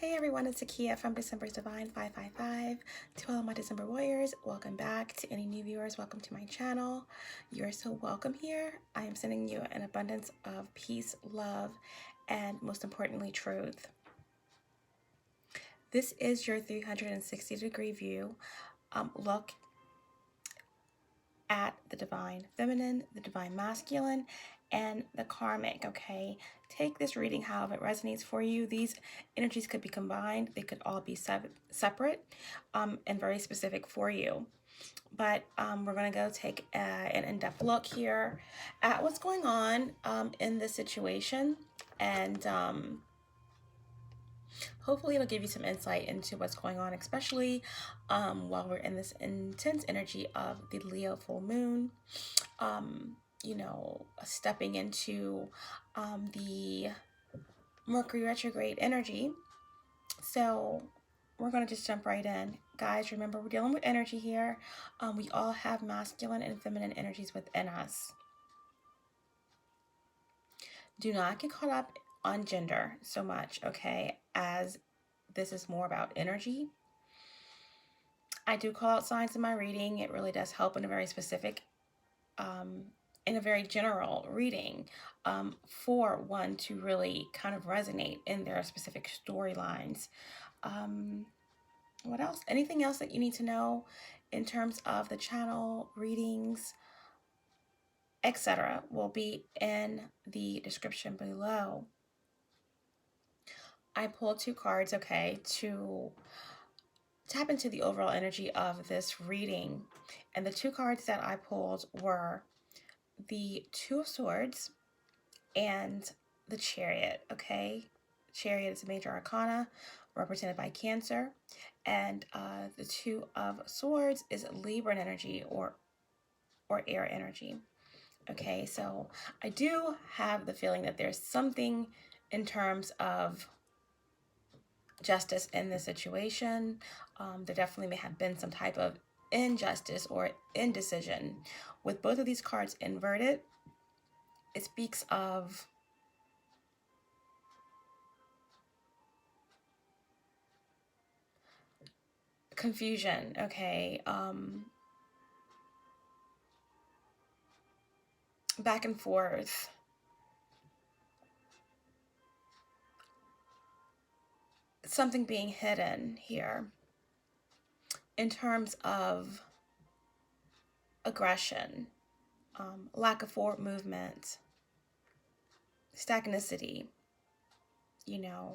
Hey everyone, it's Akia from December's Divine 555. To all my December warriors, welcome back. To any new viewers, welcome to my channel. You're so welcome here. I am sending you an abundance of peace, love, and most importantly, truth. This is your 360-degree view. Look at the divine feminine, the divine masculine, and the karmic, okay? Take this reading however it resonates for you. These energies could be combined. They could all be separate and very specific for you. But we're going to go take an in-depth look here at what's going on in this situation. And hopefully it'll give you some insight into what's going on, especially while we're in this intense energy of the Leo full moon. You know, stepping into the Mercury retrograde energy. So we're going to just jump right in. Guys, remember, we're dealing with energy here. We all have masculine and feminine energies within us. Do not get caught up on gender so much, okay, as this is more about energy. I do call out signs in my reading. It really does help in a very specific in a very general reading for one to really kind of resonate in their specific storylines. What else? Anything else that you need to know in terms of the channel, readings, etc. will be in the description below. I pulled two cards, okay, to tap into the overall energy of this reading. And the two cards that I pulled were the Two of Swords and the Chariot, okay? Chariot is a major arcana represented by Cancer, and the Two of Swords is Libran energy or air energy. Okay, so I do have the feeling that there's something in terms of justice in this situation. There definitely may have been some type of injustice or indecision. With both of these cards inverted, it speaks of confusion, okay? Back and forth. Something being hidden here in terms of aggression, lack of forward movement, stagnicity, you know,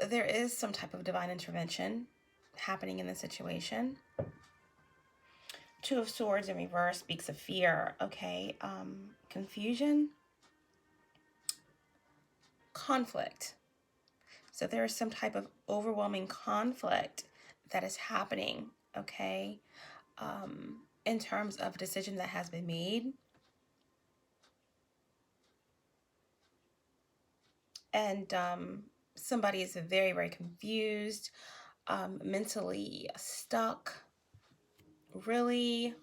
there is some type of divine intervention happening in the situation. Two of Swords in reverse speaks of fear, okay? Confusion, conflict. So there is some type of overwhelming conflict that is happening, okay? In terms of a decision that has been made. And somebody is very, very confused, mentally stuck, really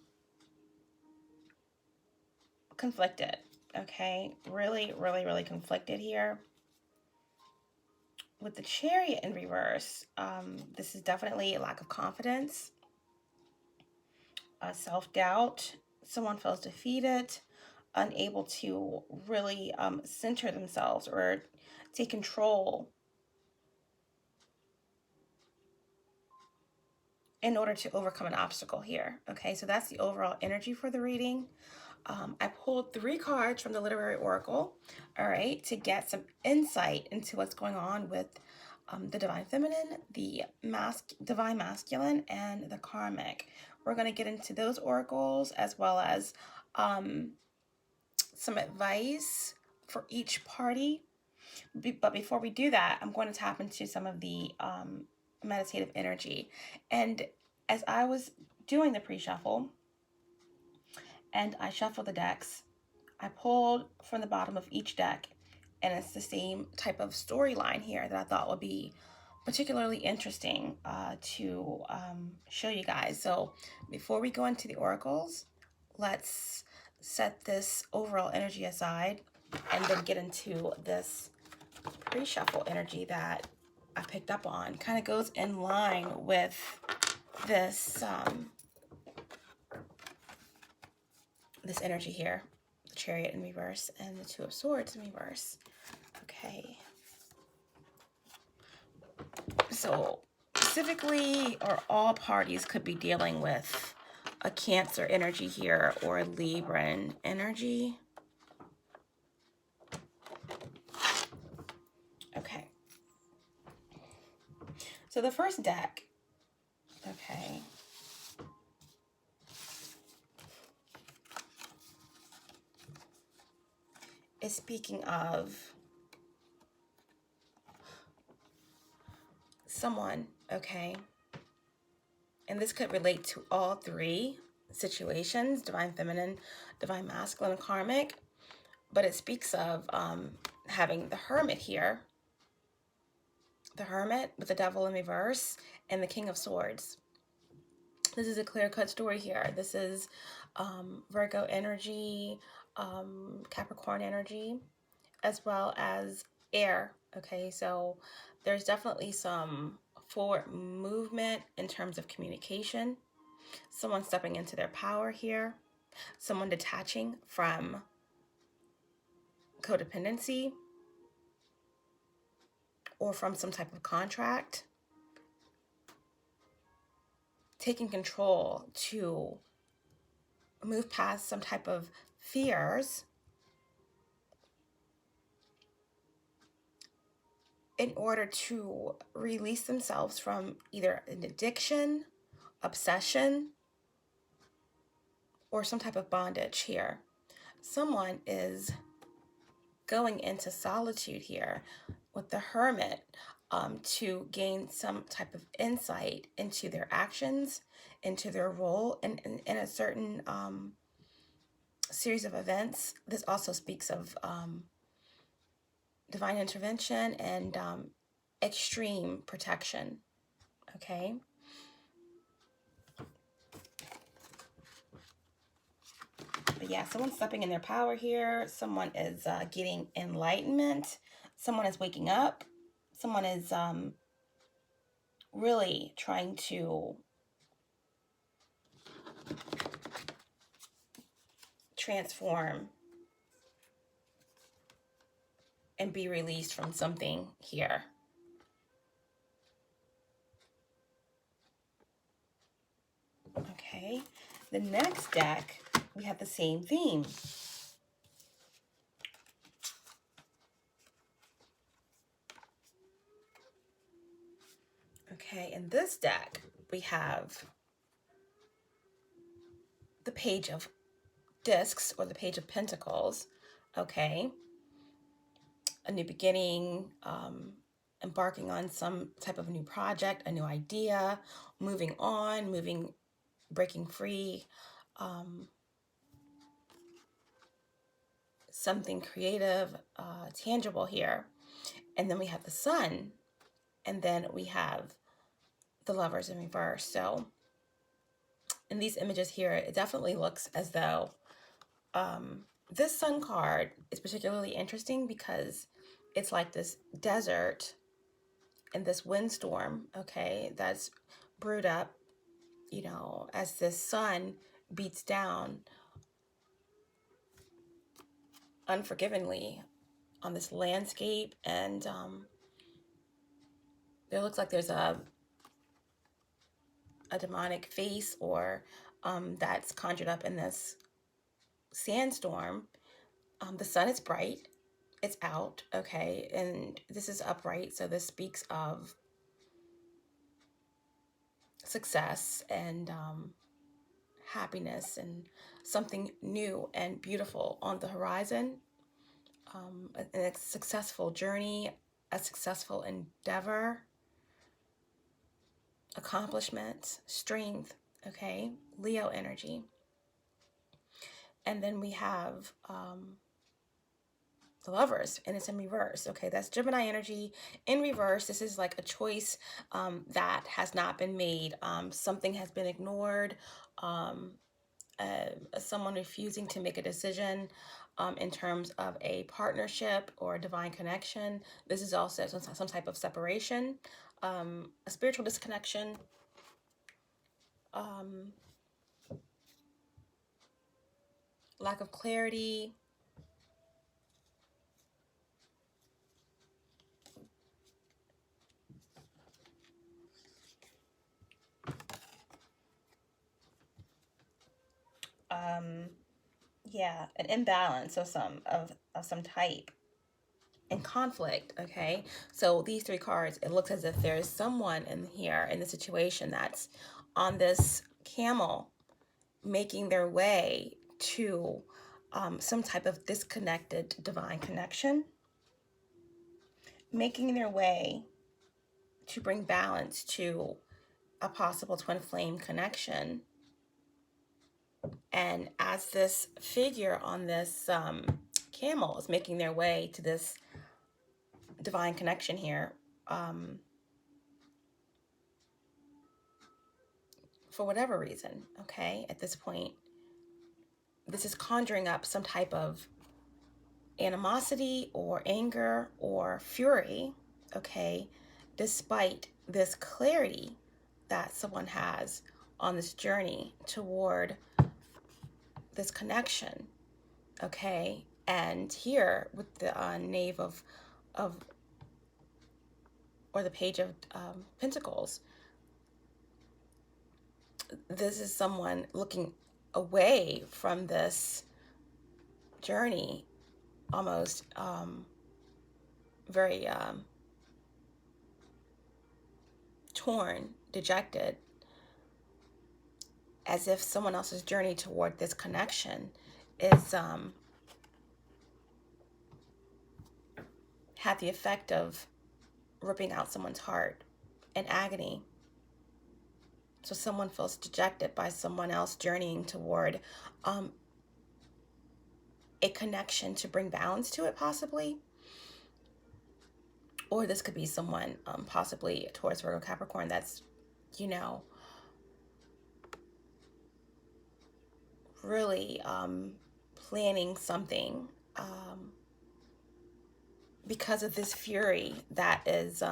conflicted, okay? Really, really, really conflicted here. With the Chariot in reverse, this is definitely a lack of confidence, self-doubt. Someone feels defeated, unable to really center themselves or take control in order to overcome an obstacle here. Okay, so that's the overall energy for the reading. I pulled 3 cards from the Literary Oracle, all right, to get some insight into what's going on with the Divine Feminine, the Divine Masculine, and the Karmic. We're going to get into those oracles as well as some advice for each party. But before we do that, I'm going to tap into some of the meditative energy. And as I was doing the pre-shuffle and I shuffled the decks, I pulled from the bottom of each deck, and it's the same type of storyline here that I thought would be particularly interesting to show you guys. So before we go into the oracles, let's set this overall energy aside and then get into this pre-shuffle energy that I picked up on. Kind of goes in line with this this energy here, the Chariot in reverse and the Two of Swords in reverse. Okay. So specifically, or all parties could be dealing with a Cancer energy here or a Libran energy. Okay. So the first deck, okay, is speaking of someone, okay, and this could relate to all three situations, divine feminine, divine masculine, and karmic, but it speaks of having the Hermit here, the Hermit with the Devil in reverse, and the King of Swords. This is a clear-cut story here. This is Virgo energy, Capricorn energy, as well as air. Okay, so there's definitely some forward movement in terms of communication. Someone stepping into their power here. Someone detaching from codependency or from some type of contract. Taking control to move past some type of fears in order to release themselves from either an addiction, obsession, or some type of bondage here. Someone is going into solitude here with the Hermit to gain some type of insight into their actions, into their role in a certain series of events. This also speaks of divine intervention and extreme protection. Okay. But yeah, someone's stepping in their power here. Someone is getting enlightenment. Someone is waking up. Someone is really trying to transform and be released from something here. Okay, the next deck, we have the same theme. Okay, in this deck, we have the Page of Discs or the Page of Pentacles. Okay, a new beginning, embarking on some type of new project, a new idea, moving on, breaking free, something creative, tangible here. And then we have the Sun, and then we have the Lovers in reverse. So in these images here, it definitely looks as though this Sun card is particularly interesting because it's like this desert and this windstorm, okay, that's brewed up, you know, as this sun beats down unforgivingly on this landscape. And there looks like there's a demonic face or that's conjured up in this sandstorm. The sun is bright, it's out, okay, and this is upright, so this speaks of success and happiness and something new and beautiful on the horizon, a successful journey, a successful endeavor, accomplishment, strength, okay, Leo energy. And then we have the Lovers, and it's in reverse. Okay, that's Gemini energy in reverse. This is like a choice that has not been made. Something has been ignored. someone refusing to make a decision in terms of a partnership or a divine connection. This is also some type of separation, a spiritual disconnection, lack of clarity, yeah, an imbalance of some type, and conflict. Okay, so these three cards, it looks as if there is someone in here in the situation that's on this camel making their way to some type of disconnected divine connection, making their way to bring balance to a possible twin flame connection. And as this figure on this camel is making their way to this divine connection here, for whatever reason, okay, at this point, this is conjuring up some type of animosity or anger or fury, okay, despite this clarity that someone has on this journey toward this connection, okay. And here with the knave of or the page of pentacles, this is someone looking away from this journey, almost very torn, dejected, as if someone else's journey toward this connection is had the effect of ripping out someone's heart in agony. So someone feels dejected by someone else journeying toward a connection to bring balance to it, possibly. Or this could be someone possibly towards Virgo Capricorn that's, you know, really planning something because of this fury that is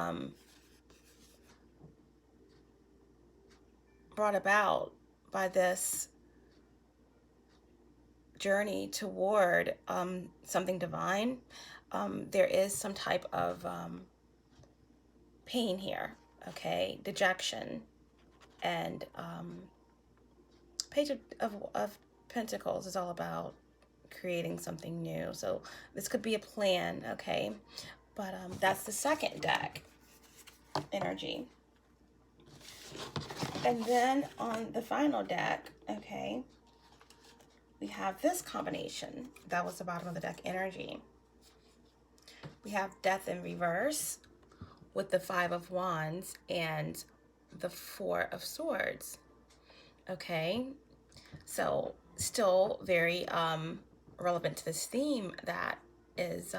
brought about by this journey toward something divine. There is some type of pain here, okay, dejection, and page of Pentacles is all about creating something new. So this could be a plan, okay, but that's the second deck energy. And then on the final deck, okay, we have this combination. That was the bottom of the deck energy. We have Death in reverse with the Five of Wands and the Four of Swords. Okay, so still very relevant to this theme that is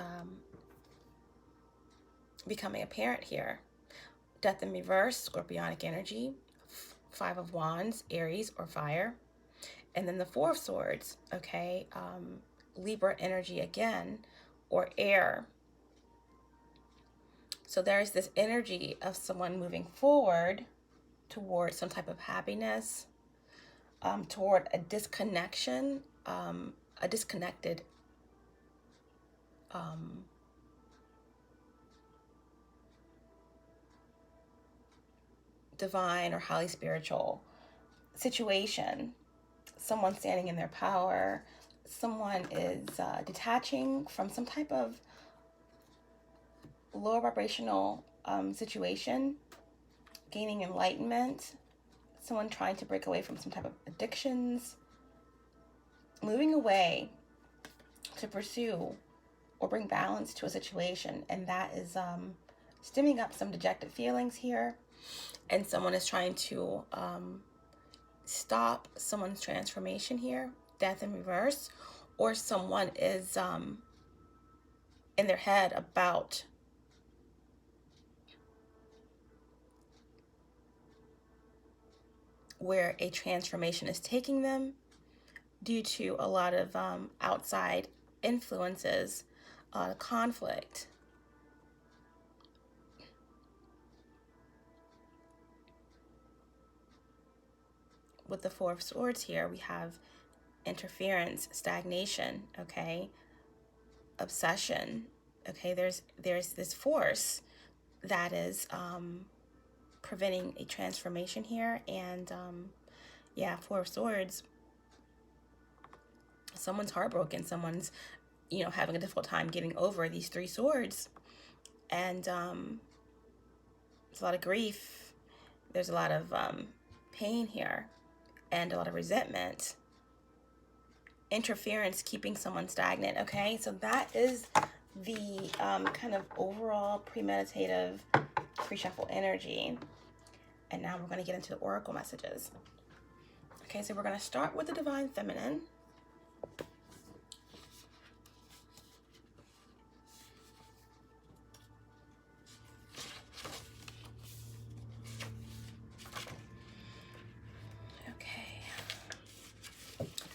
becoming apparent here. Death in reverse, scorpionic energy. Five of Wands, Aries or fire. And then the Four of Swords, okay, Libra energy again, or air. So there's this energy of someone moving forward toward some type of happiness, toward a disconnection, a disconnected divine or highly spiritual situation. Someone standing in their power. Someone is detaching from some type of lower vibrational situation, gaining enlightenment. Someone trying to break away from some type of addictions, moving away to pursue or bring balance to a situation. And that is stemming up some dejected feelings here. And someone is trying to stop someone's transformation here, Death in reverse, or someone is in their head about where a transformation is taking them, due to a lot of outside influences, conflict. With the Four of Swords here, we have interference, stagnation, okay, obsession, okay. There's this force that is preventing a transformation here, and yeah, Four of Swords, someone's heartbroken, someone's, you know, having a difficult time getting over these three swords, and there's a lot of grief, there's a lot of pain here, and a lot of resentment, interference, keeping someone stagnant. Okay, so that is the kind of overall premeditative pre-shuffle energy. And now we're going to get into the oracle messages. Okay, so we're going to start with the Divine Feminine.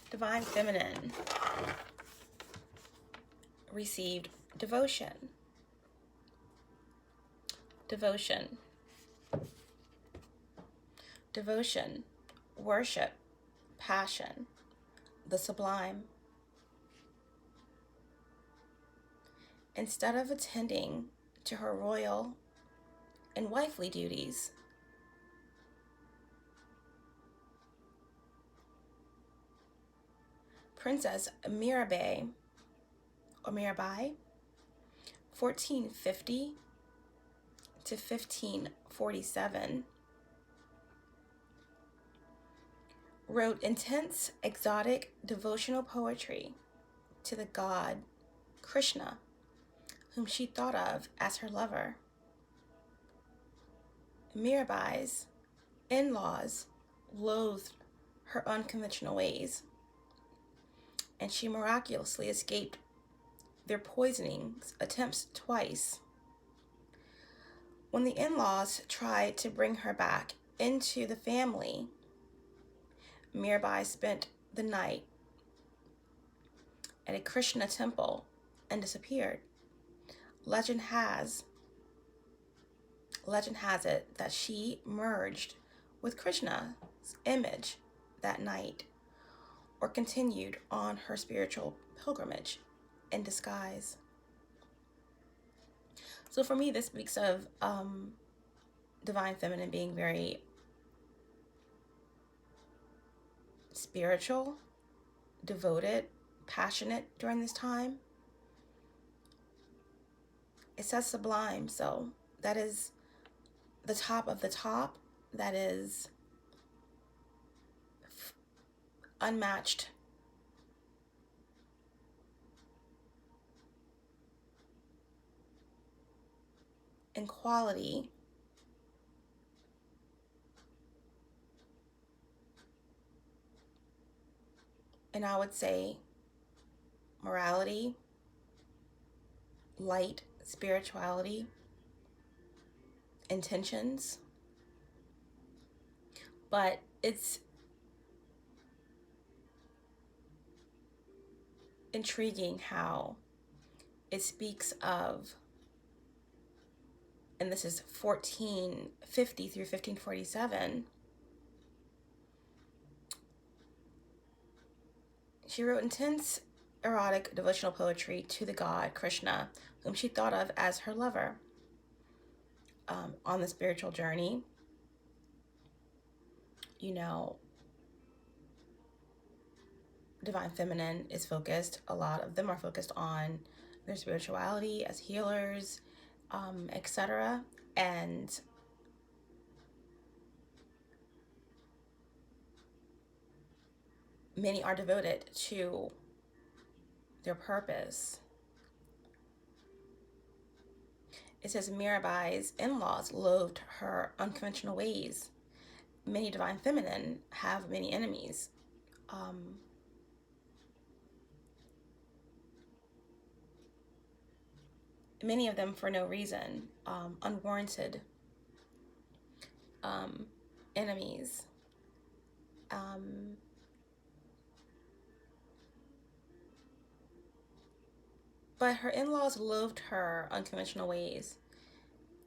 Divine Feminine received devotion. Devotion. Devotion, worship, passion, the sublime. Instead of attending to her royal and wifely duties, Princess Mirabai, or Mirabai, 1450 to 1547, wrote intense, exotic, devotional poetry to the god Krishna, whom she thought of as her lover. Mirabai's in-laws loathed her unconventional ways, and she miraculously escaped their poisoning attempts twice. When the in-laws tried to bring her back into the family, Mirabai spent the night at a Krishna temple and disappeared. Legend has it that she merged with Krishna's image that night, or continued on her spiritual pilgrimage in disguise. So for me, this speaks of Divine Feminine being very spiritual, devoted, passionate during this time. It says sublime, so that is the top of the top. That is unmatched. In quality, and I would say morality, light, spirituality, intentions. But it's intriguing how it speaks of, and this is 1450 through 1547, she wrote intense, erotic, devotional poetry to the god Krishna, whom she thought of as her lover. On the spiritual journey, you know, Divine Feminine is focused, a lot of them are focused on their spirituality as healers, etc. And many are devoted to their purpose. It says Mirabai's in-laws loathed her unconventional ways. Many Divine Feminine have many enemies. Many of them for no reason, unwarranted enemies. But her in-laws loathed her unconventional ways,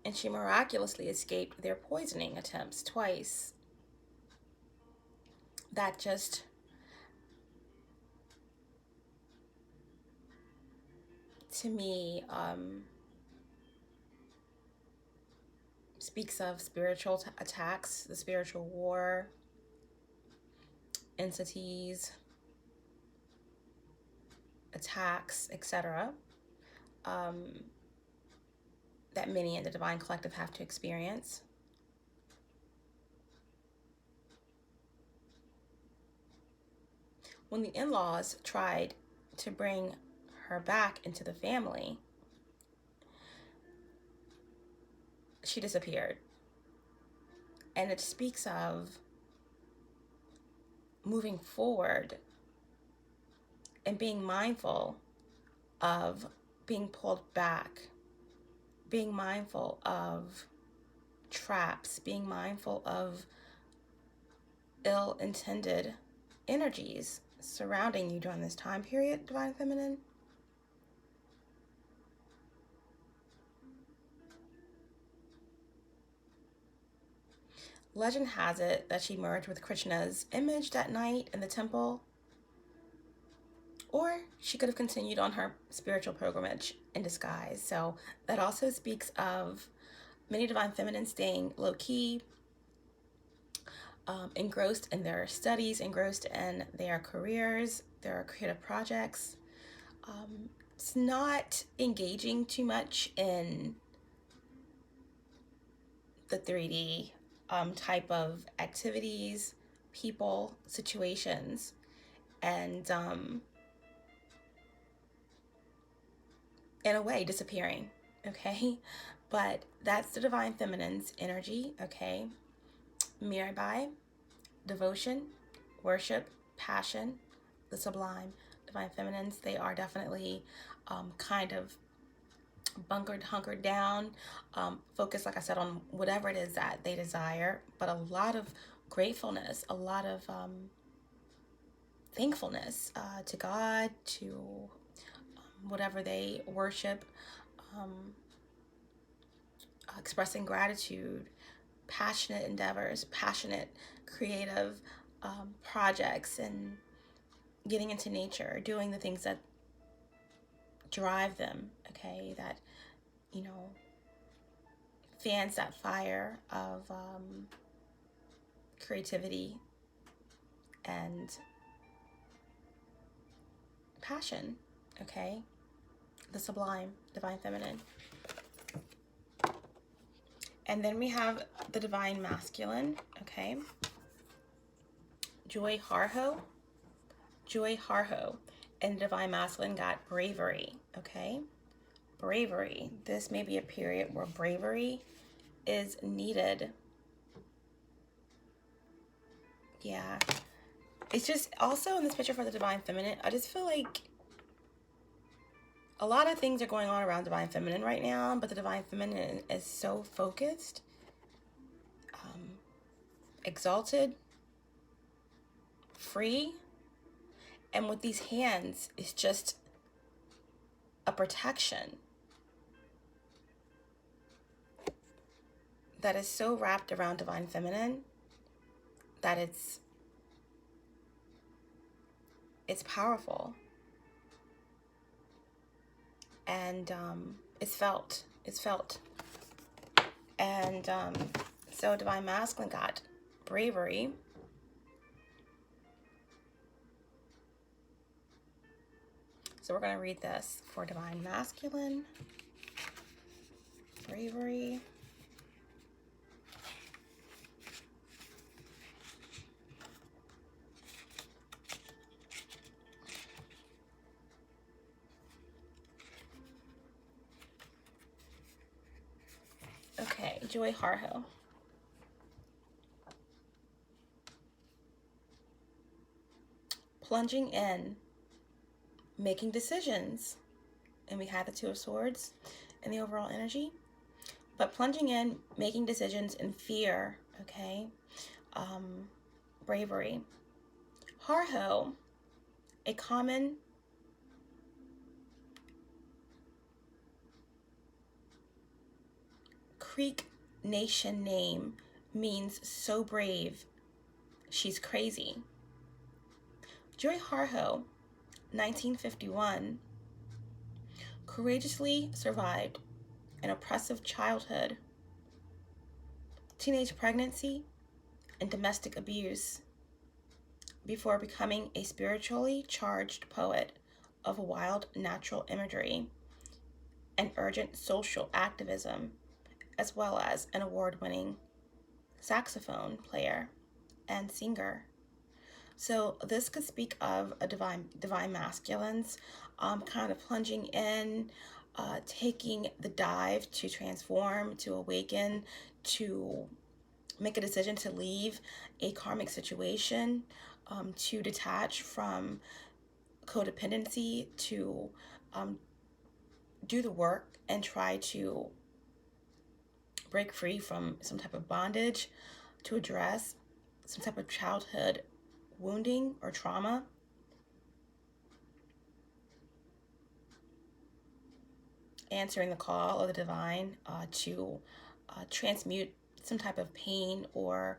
and she miraculously escaped their poisoning attempts twice. That just, to me, speaks of spiritual attacks, the spiritual war, entities, attacks, etc. That many in the Divine Collective have to experience. When the in-laws tried to bring her back into the family, she disappeared. And it speaks of moving forward and being mindful of being pulled back, being mindful of traps, being mindful of ill-intended energies surrounding you during this time period, Divine Feminine. Legend has it that she merged with Krishna's image that night in the temple, or she could have continued on her spiritual pilgrimage in disguise. So that also speaks of many Divine Feminines staying low-key, engrossed in their studies, engrossed in their careers, their creative projects. It's not engaging too much in the 3D type of activities, people, situations, and in a way disappearing, okay? But that's the Divine Feminine's energy, okay? Mirrored by devotion, worship, passion, the sublime. Divine Feminines, they are definitely kind of hunkered down, focused, like I said, on whatever it is that they desire, but a lot of gratefulness, a lot of thankfulness to God, to whatever they worship, expressing gratitude, passionate endeavors, passionate creative projects, and getting into nature, doing the things that drive them, okay, that, you know, fans that fire of creativity and passion, okay? The sublime, Divine Feminine. And then we have the Divine Masculine, okay? Joy Harho. Joy Harho. And Divine Masculine got bravery, okay? Bravery. This may be a period where bravery is needed. Yeah. It's just also in this picture for the Divine Feminine, I just feel like a lot of things are going on around Divine Feminine right now, but the Divine Feminine is so focused, exalted, free, and with these hands, it's just a protection that is so wrapped around Divine Feminine that it's powerful, and it's felt. And so Divine Masculine got bravery. So we're going to read this for Divine Masculine. Bravery. Okay, Joy Harho. Plunging in, making decisions. And we have the Two of Swords in the overall energy. But plunging in, making decisions in fear, okay? Bravery. Harho, a common Creek Nation name means so brave, she's crazy. Joy Harjo, 1951, courageously survived an oppressive childhood, teenage pregnancy, and domestic abuse before becoming a spiritually charged poet of wild natural imagery and urgent social activism, as well as an award-winning saxophone player and singer. So this could speak of a divine masculines, kind of plunging in, taking the dive to transform, to awaken, to make a decision to leave a karmic situation, to detach from codependency, to do the work and try to break free from some type of bondage, to address some type of childhood wounding or trauma. Answering the call of the divine to transmute some type of pain or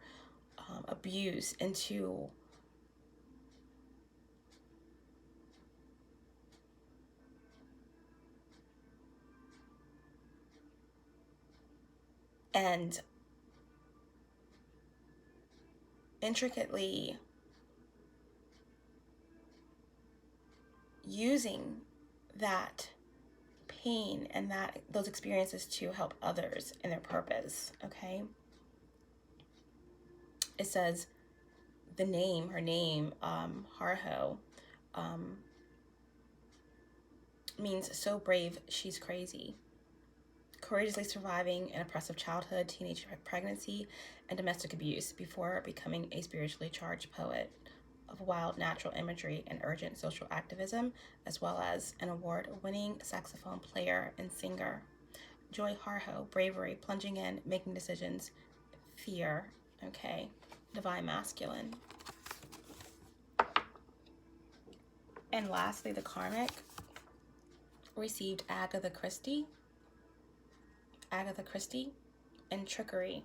abuse into and intricately using that pain and those experiences to help others in their purpose. Okay, it says her name, Harjo, means so brave she's crazy. Courageously surviving an oppressive childhood, teenage pregnancy, and domestic abuse before becoming a spiritually charged poet of wild natural imagery and urgent social activism, as well as an award-winning saxophone player and singer. Joy Harjo, bravery, plunging in, making decisions, fear. Okay, divine masculine. And lastly, the Karmic received Agatha Christie, and Trickery.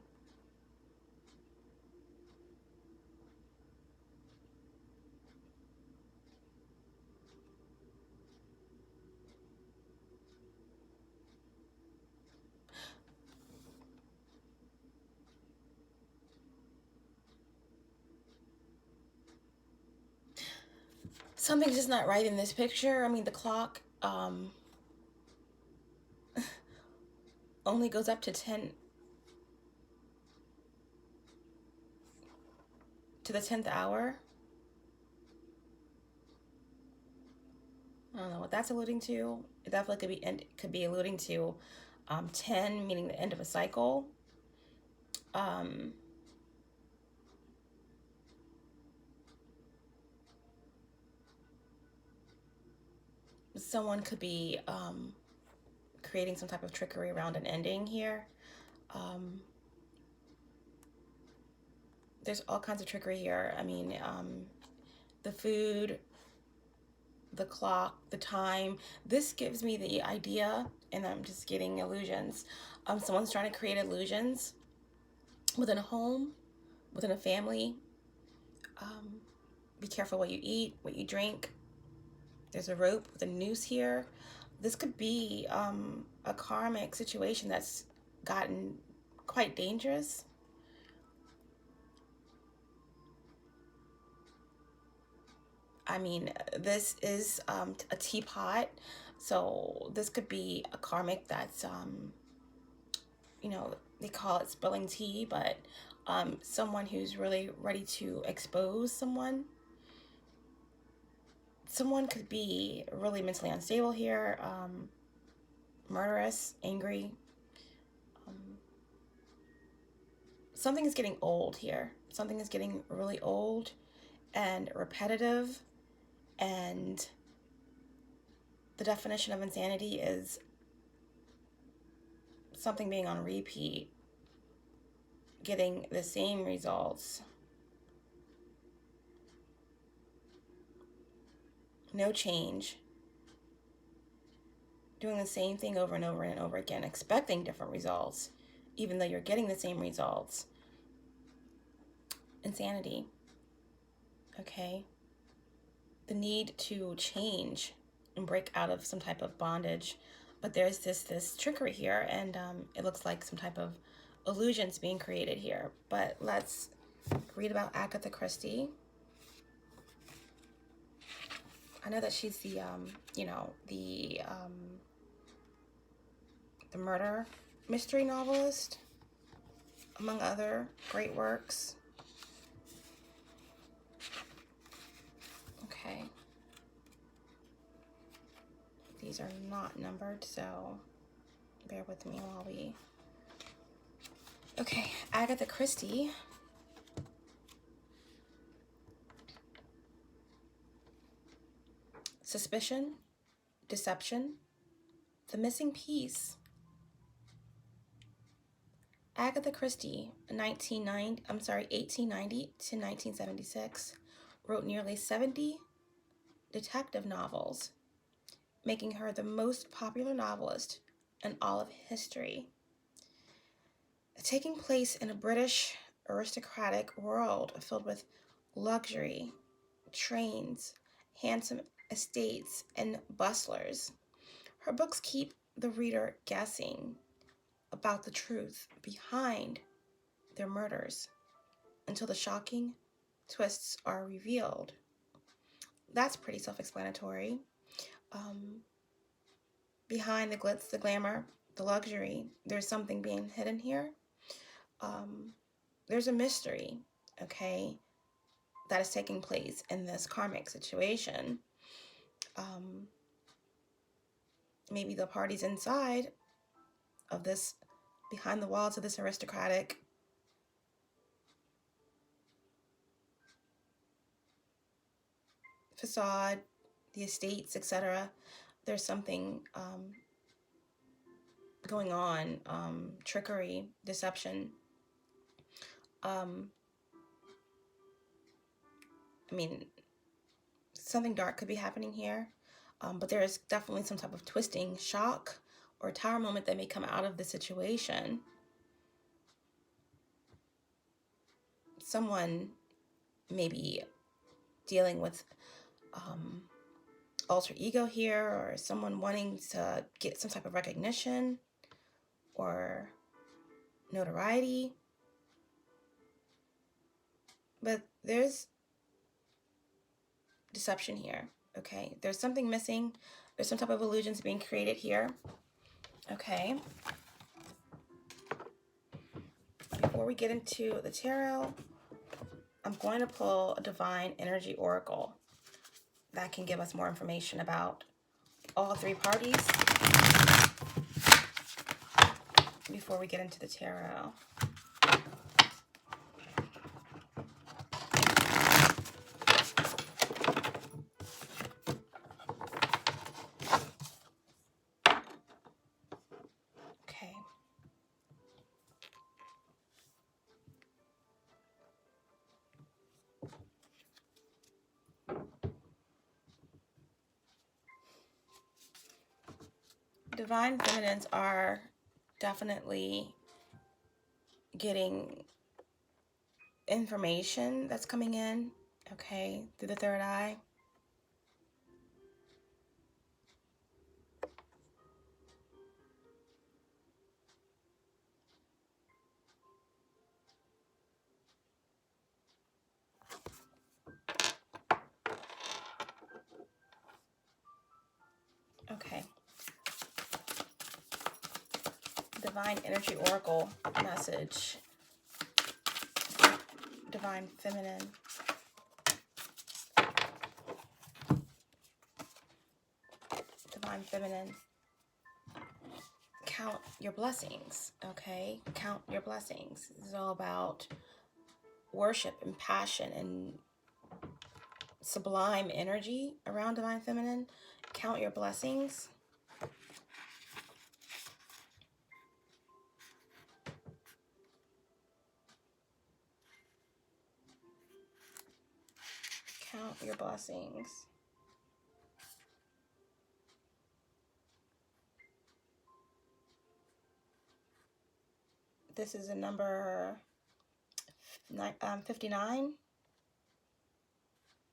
Something's just not right in this picture. I mean, the clock only goes up to 10 to the 10th hour. I don't know what that's alluding to. It definitely could be alluding to 10, meaning the end of a cycle. Someone could be creating some type of trickery around an ending here. There's all kinds of trickery here. I mean, the food, the clock, the time. This gives me the idea, and I'm just getting illusions. Someone's trying to create illusions within a home, within a family. Be careful what you eat, what you drink. There's a rope with a noose here. This could be a karmic situation that's gotten quite dangerous. I mean, this is a teapot, so this could be a karmic that's, you know, they call it spilling tea, but someone who's really ready to expose someone. Someone could be really mentally unstable here, murderous, angry. Something is getting old here. Something is getting really old and repetitive, and the definition of insanity is something being on repeat, getting the same results. No change. Doing the same thing over and over and over again, expecting different results. even though you're getting the same results. Insanity. Okay. The need to change and break out of some type of bondage. But there's this trickery here, and it looks like some type of illusions being created here. But let's read about Agatha Christie. I know that she's the, the murder mystery novelist, among other great works. Okay. These are not numbered, so bear with me while we... Okay, Agatha Christie. Suspicion, deception, the missing piece. Agatha Christie, 1890 to 1976, wrote nearly 70 detective novels, making her the most popular novelist in all of history. Taking place in a British aristocratic world filled with luxury, trains, handsome estates, and bustlers, her books keep the reader guessing about the truth behind their murders until the shocking twists are revealed. That's pretty self-explanatory. Behind the glitz, the glamour, the luxury, there's something being hidden here. There's a mystery, okay, that is taking place in this karmic situation. Maybe the parties inside of this, behind the walls of this aristocratic facade, the estates, etc. There's something going on, trickery, deception. I mean, something dark could be happening here, but there is definitely some type of twisting, shock, or tower moment that may come out of the situation. Someone may be dealing with alter ego here, or someone wanting to get some type of recognition or notoriety. But there's deception here, okay? There's something missing. There's some type of illusions being created here, okay? Before we get into the tarot, I'm going to pull a divine energy oracle that can give us more information about all three parties before we get into the tarot. Okay. Divine feminines are definitely getting information that's coming in, okay, through the third eye. Okay. Divine energy oracle message. Divine feminine. Divine feminine. Count your blessings, okay? Count your blessings. This is all about worship and passion and sublime energy around divine feminine. Count your blessings. Count your blessings. This is a number 59.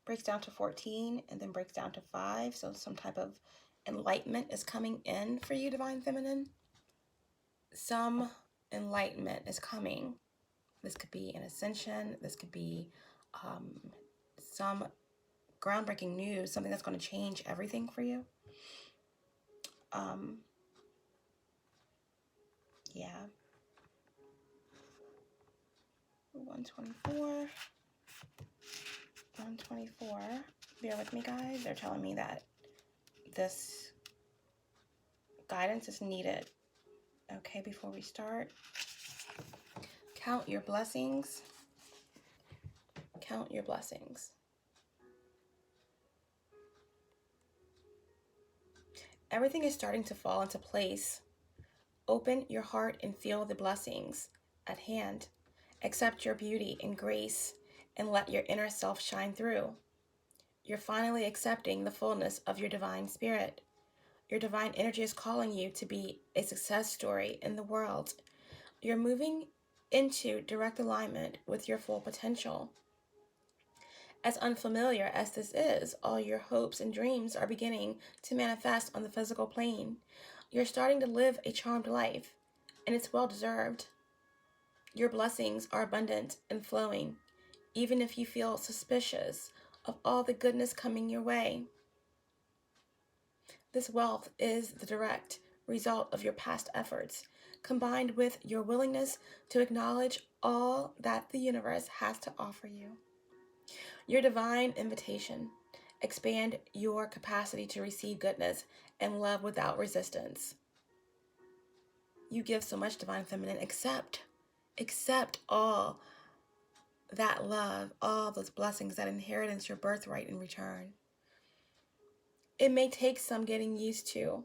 Breaks down to 14 and then breaks down to 5. So some type of enlightenment is coming in for you, Divine Feminine. Some enlightenment is coming. This could be an ascension. This could be some groundbreaking news, something that's going to change everything for you. Yeah. 124. 124. Bear with me, guys. They're telling me that this guidance is needed. Okay, before we start, count your blessings. Count your blessings. Everything is starting to fall into place. Open your heart and feel the blessings at hand. Accept your beauty and grace and let your inner self shine through. You're finally accepting the fullness of your divine spirit. Your divine energy is calling you to be a success story in the world. You're moving into direct alignment with your full potential. As unfamiliar as this is, all your hopes and dreams are beginning to manifest on the physical plane. You're starting to live a charmed life, and it's well-deserved. Your blessings are abundant and flowing, even if you feel suspicious of all the goodness coming your way. This wealth is the direct result of your past efforts, combined with your willingness to acknowledge all that the universe has to offer you. Your divine invitation. Expand your capacity to receive goodness and love without resistance. You give so much, Divine Feminine. Accept all that love, all those blessings, that inheritance, your birthright in return. It may take some getting used to,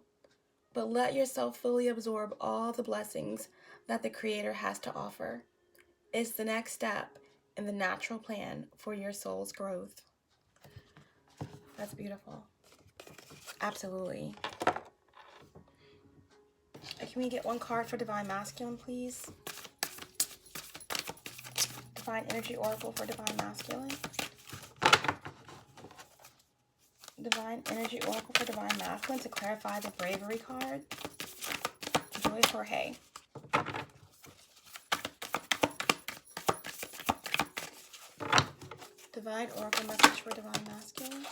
but let yourself fully absorb all the blessings that the Creator has to offer. It's the next step in the natural plan for your soul's growth. That's beautiful. Absolutely. Can we get one card for Divine Masculine, please? Divine Energy Oracle for Divine Masculine. Divine Energy Oracle for Divine Masculine to clarify the Bravery card. Joy Jorge. Divine Oracle message for Divine Masculine.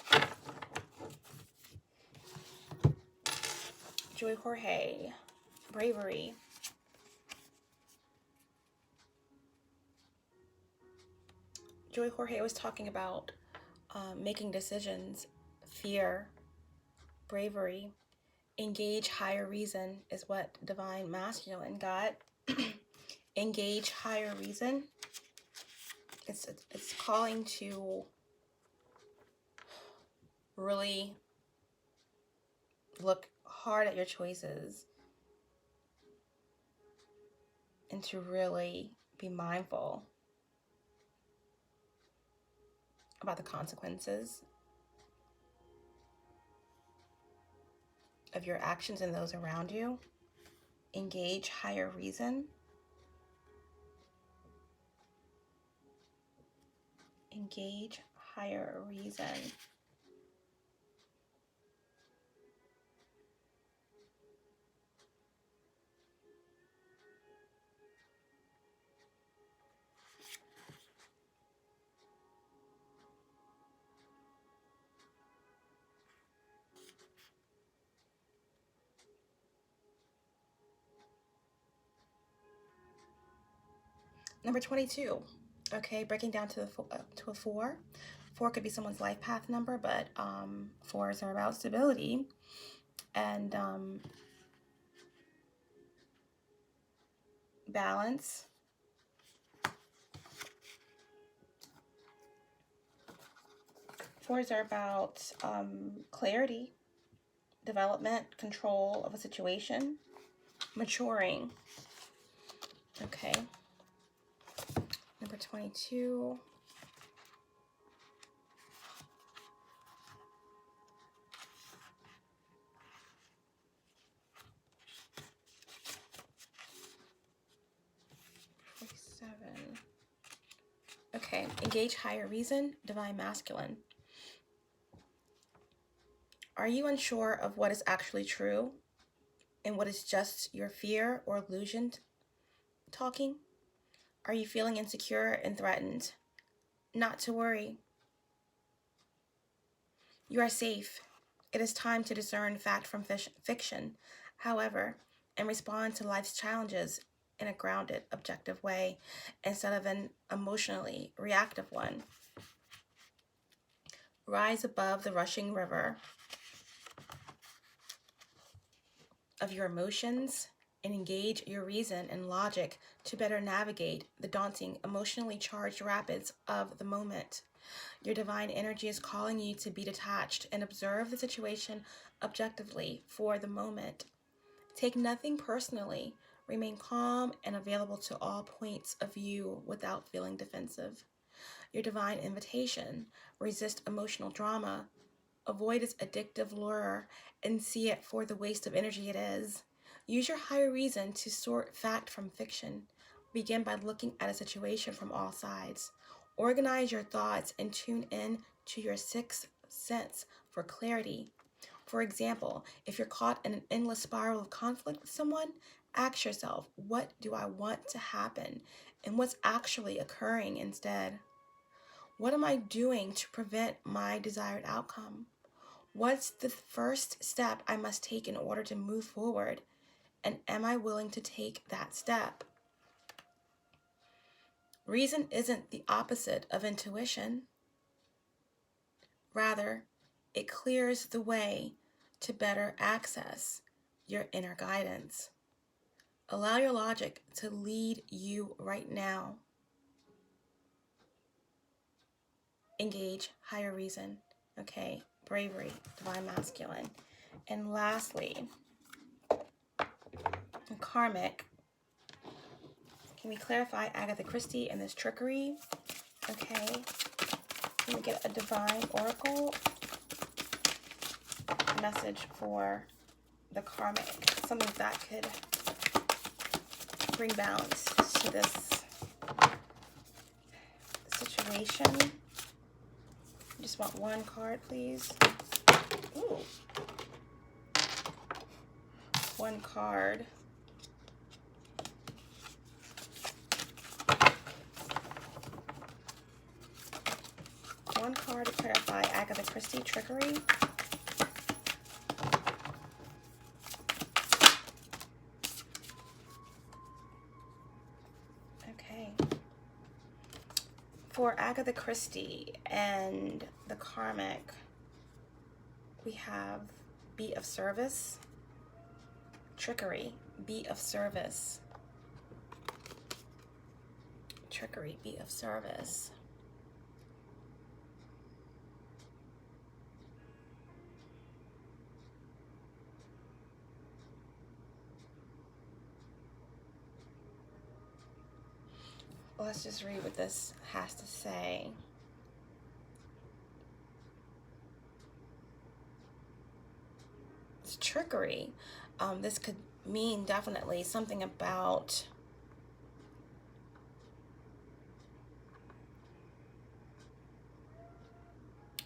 Joy Jorge. Bravery. Joy Jorge was talking about making decisions, fear, bravery. Engage higher reason is what Divine Masculine got. Engage higher reason. It's calling to really look hard at your choices and to really be mindful about the consequences of your actions and those around you. Engage higher reason. Engage higher reason. Number 22. Okay, breaking down to a 4. 4 could be someone's life path number, but 4s are about stability and balance. Fours are about clarity, development, control of a situation, maturing. Okay. Number 22. Engage higher reason, divine masculine. Are you unsure of what is actually true and what is just your fear or illusion talking? Are you feeling insecure and threatened? Not to worry. You are safe. It is time to discern fact from fiction, however, and respond to life's challenges in a grounded, objective way instead of an emotionally reactive one. Rise above the rushing river of your emotions and engage your reason and logic to better navigate the daunting, emotionally charged rapids of the moment. Your divine energy is calling you to be detached and observe the situation objectively for the moment. Take nothing personally. Remain calm and available to all points of view without feeling defensive. Your divine invitation: resist emotional drama, avoid its addictive lure, and see it for the waste of energy it is. Use your higher reason to sort fact from fiction. Begin by looking at a situation from all sides. Organize your thoughts and tune in to your sixth sense for clarity. For example, if you're caught in an endless spiral of conflict with someone, ask yourself, what do I want to happen? And what's actually occurring instead? What am I doing to prevent my desired outcome? What's the first step I must take in order to move forward? And am I willing to take that step? Reason isn't the opposite of intuition. Rather, it clears the way to better access your inner guidance. Allow your logic to lead you right now. Engage higher reason. Okay, bravery, divine masculine. And lastly, karmic. Can we clarify Agatha Christie and this trickery? Okay. Can we get a divine oracle message for the karmic? Something that could bring balance to this situation. I just want one card, please. Ooh. One card. One card to clarify Agatha Christie trickery. Okay. For Agatha Christie and the karmic, we have be of service, trickery, be of service, trickery, be of service. Let's just read what this has to say. It's trickery. This could mean definitely something about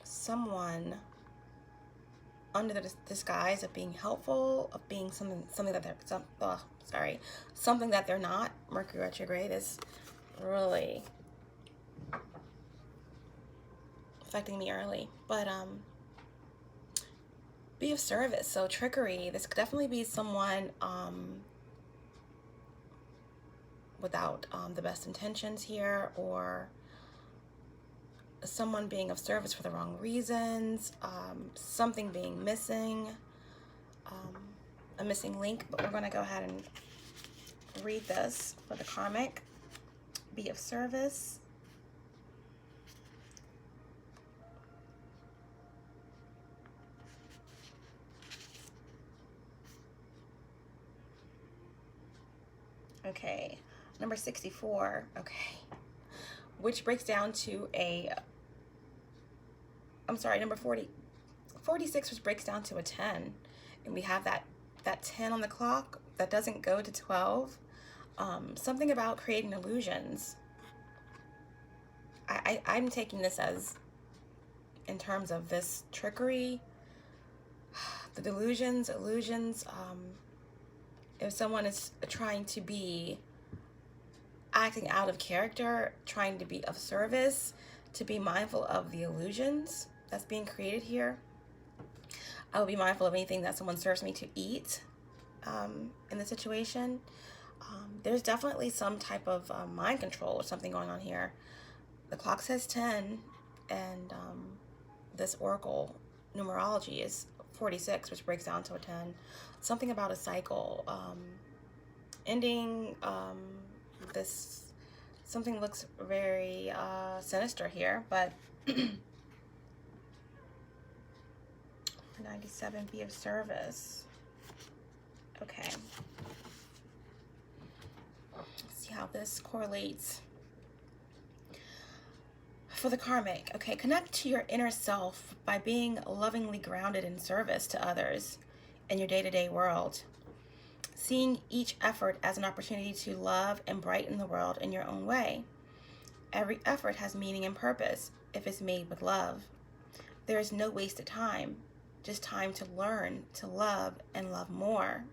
someone under the disguise of being helpful, of being something that they're something that they're not. Mercury retrograde is really affecting me early, but be of service. So trickery, this could definitely be someone without the best intentions here, or someone being of service for the wrong reasons, something being missing, a missing link. But we're going to go ahead and read this for the karmic. Be of service. Okay, number 64, okay, which breaks down to number 46, which breaks down to a 10, and we have that 10 on the clock that doesn't go to 12. Something about creating illusions. I'm taking this as, in terms of this trickery, the delusions, illusions, if someone is trying to be acting out of character, trying to be of service, to be mindful of the illusions that's being created here. I will be mindful of anything that someone serves me to eat in the situation. There's definitely some type of mind control or something going on here. The clock says 10, and this oracle numerology is 46, which breaks down to a 10. Something about a cycle ending. This something looks very sinister here, but 97, be of service. Okay. Let's see how this correlates. For the karmic, okay, connect to your inner self by being lovingly grounded in service to others in your day-to-day world. Seeing each effort as an opportunity to love and brighten the world in your own way. Every effort has meaning and purpose if it's made with love. There is no wasted time, just time to learn, to love, and love more.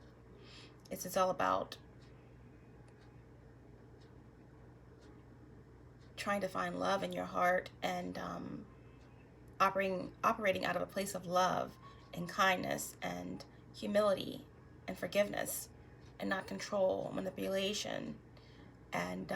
It's all about trying to find love in your heart and operating out of a place of love and kindness and humility and forgiveness, and not control, manipulation, and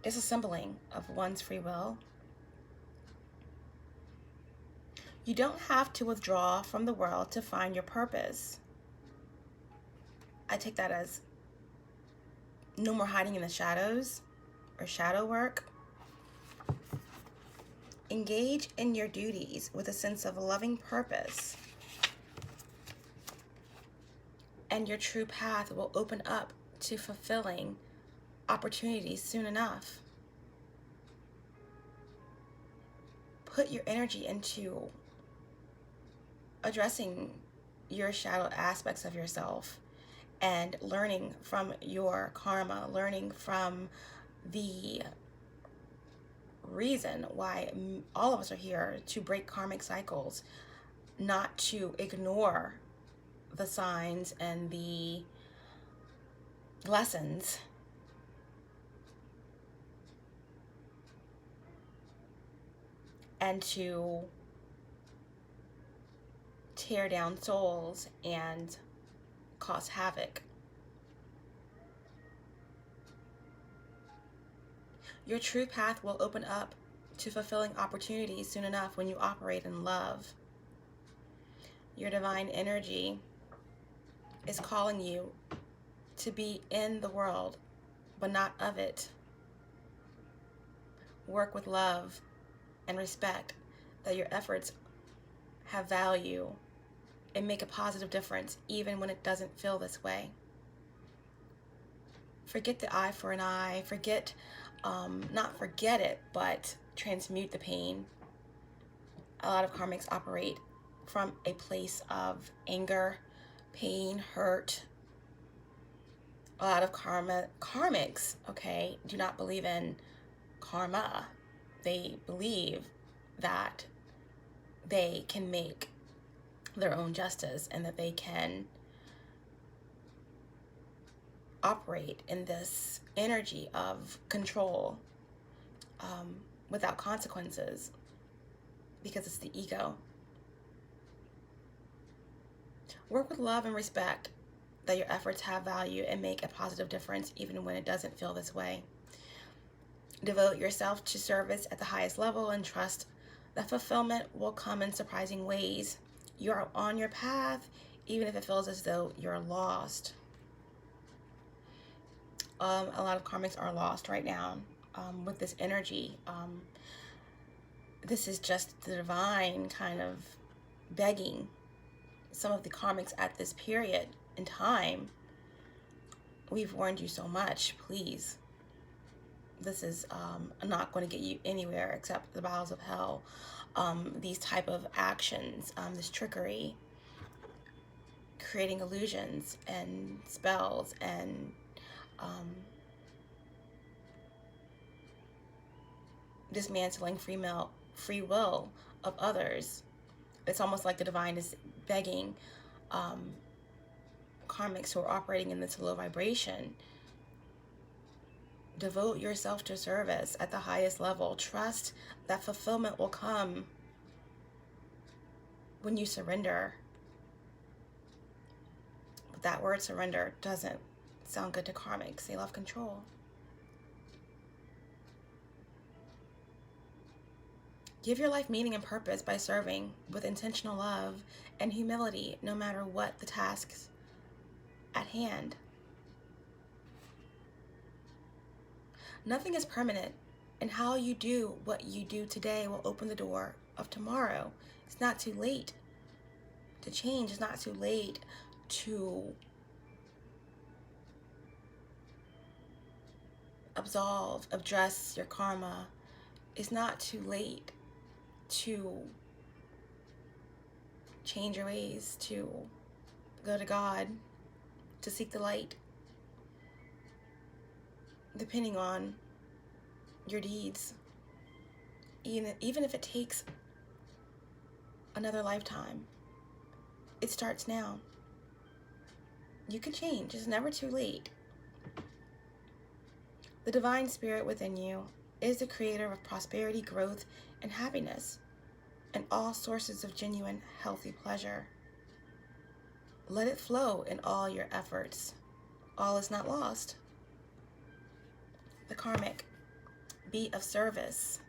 disassembling of one's free will. You don't have to withdraw from the world to find your purpose. I take that as no more hiding in the shadows or shadow work. Engage in your duties with a sense of loving purpose, and your true path will open up to fulfilling opportunities soon enough. Put your energy into addressing your shadow aspects of yourself and learning from your karma, learning from the reason why all of us are here, to break karmic cycles, not to ignore the signs and the lessons. And to tear down souls and cause havoc. Your true path will open up to fulfilling opportunities soon enough when you operate in love. Your divine energy is calling you to be in the world, but not of it. Work with love and respect that your efforts have value and make a positive difference even when it doesn't feel this way. Forget the eye for an eye. Forget, not forget it, but transmute the pain. A lot of karmics operate from a place of anger, pain, hurt. A lot of karmics, okay, do not believe in karma. They believe that they can make their own justice and that they can operate in this energy of control without consequences, because it's the ego. Work with love and respect that your efforts have value and make a positive difference even when it doesn't feel this way. Devote yourself to service at the highest level and trust that fulfillment will come in surprising ways. You are on your path, even if it feels as though you're lost. A lot of karmics are lost right now with this energy. This is just the divine kind of begging some of the karmics at this period in time. We've warned you so much, please. this is not going to get you anywhere except the bowels of hell. These type of actions, this trickery, creating illusions and spells, and dismantling free will of others. It's almost like the divine is begging karmics who are operating in this low vibration, devote yourself to service at the highest level. Trust that fulfillment will come when you surrender. But that word surrender doesn't sound good to karmics. They love control. Give your life meaning and purpose by serving with intentional love and humility, no matter what the tasks at hand. Nothing is permanent, and how you do what you do today will open the door of tomorrow. It's not too late to change. It's not too late to address your karma. It's not too late to change your ways, to go to God, to seek the light, depending on your deeds. Even if it takes another lifetime, it starts now. You can change. It's never too late. The divine spirit within you is the creator of prosperity, growth, and happiness, and all sources of genuine, healthy pleasure. Let it flow in all your efforts. All is not lost. The karmic, be of service,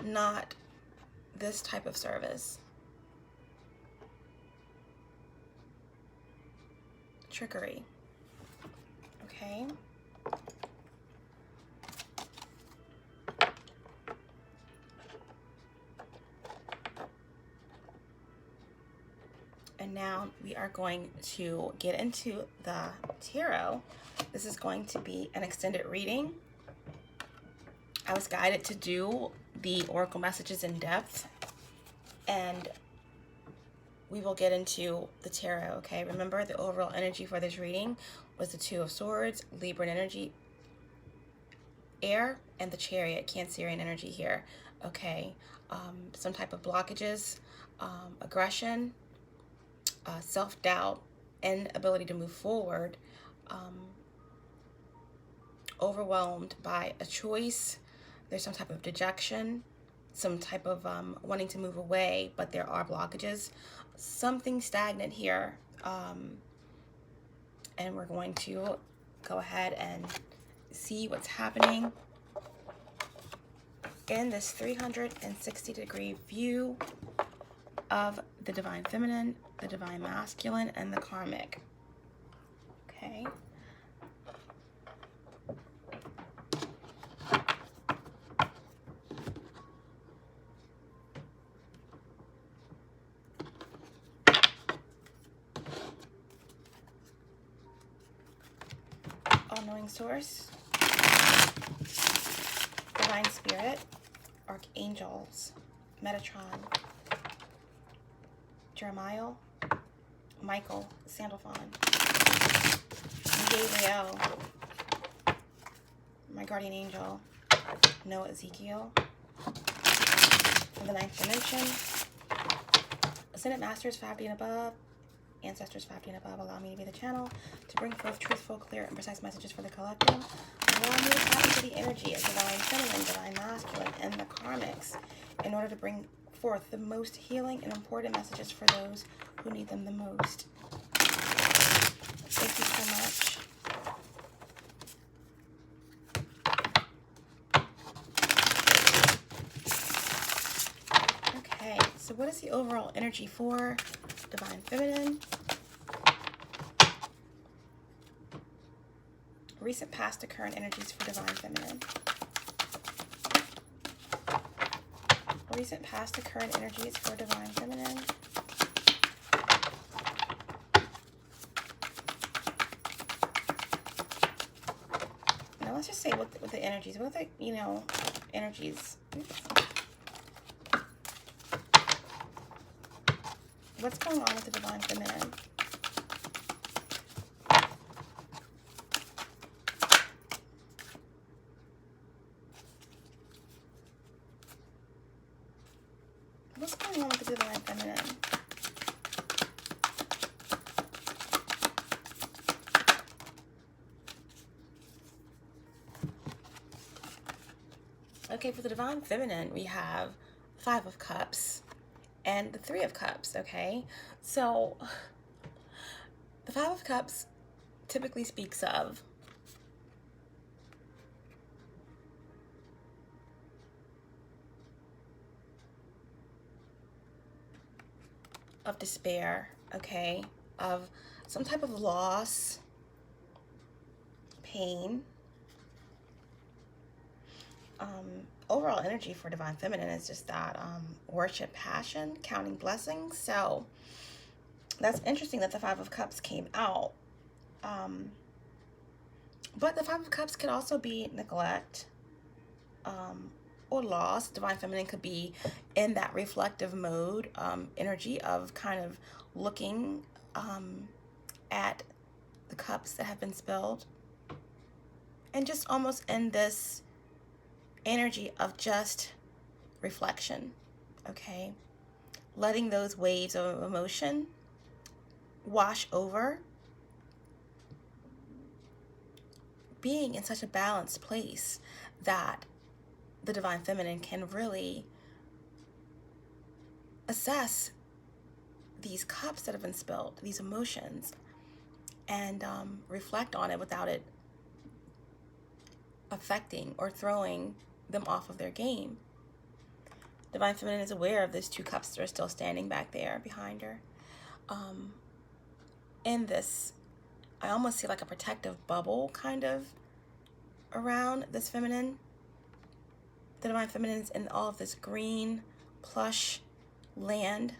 not this type of service. Trickery. Okay? And now we are going to get into the tarot. This is going to be an extended reading. I was guided to do the oracle messages in depth, and we will get into the tarot, okay? Remember, the overall energy for this reading was the Two of Swords, Libran energy, air, and the Chariot, Cancerian energy here, okay? Some type of blockages, aggression, self-doubt, inability to move forward, overwhelmed by a choice. There's some type of dejection, some type of wanting to move away, but there are blockages. Something stagnant here. And we're going to go ahead and see what's happening in this 360-degree view of the divine feminine, the divine masculine, and the karmic. Okay. All-knowing source, divine spirit, archangels, Metatron, Jeremiah, Michael, Sandalphon, Gabriel, my guardian angel, Noah, Ezekiel, from the 9th dimension, Ascended Masters 5D and above, Ancestors 5D and above, allow me to be the channel to bring forth truthful, clear, and precise messages for the collective. Allow me to tap into the energy of divine feminine, divine masculine, and the karmics in order to bring forth the most healing and important messages for those who need them the most. Thank you so much. Okay, so what is the overall energy for divine feminine? Recent past to current energies for divine feminine. Recent past to current energies for divine feminine. Now let's just say the energies? What are the, you know, energies? Oops. What's going on with the Divine Feminine? What's going on with the Divine Feminine? Okay, for the Divine Feminine, we have 5 of Cups and the 3 of Cups, okay? So, the 5 of Cups typically speaks of despair, okay? Of some type of loss, pain. Overall energy for Divine Feminine is just that worship, passion, counting blessings. So that's interesting that the 5 of Cups came out. But the 5 of Cups could also be neglect or loss. Divine Feminine could be in that reflective mode, energy of kind of looking at the cups that have been spilled, and just almost in this energy of just reflection, okay? Letting those waves of emotion wash over, being in such a balanced place that the Divine Feminine can really assess these cups that have been spilled, these emotions, and reflect on it without it affecting or throwing them off of their game. Divine Feminine is aware of these 2 cups that are still standing back there behind her. In this, I almost see like a protective bubble kind of around this feminine. The Divine Feminine is in all of this green, plush land,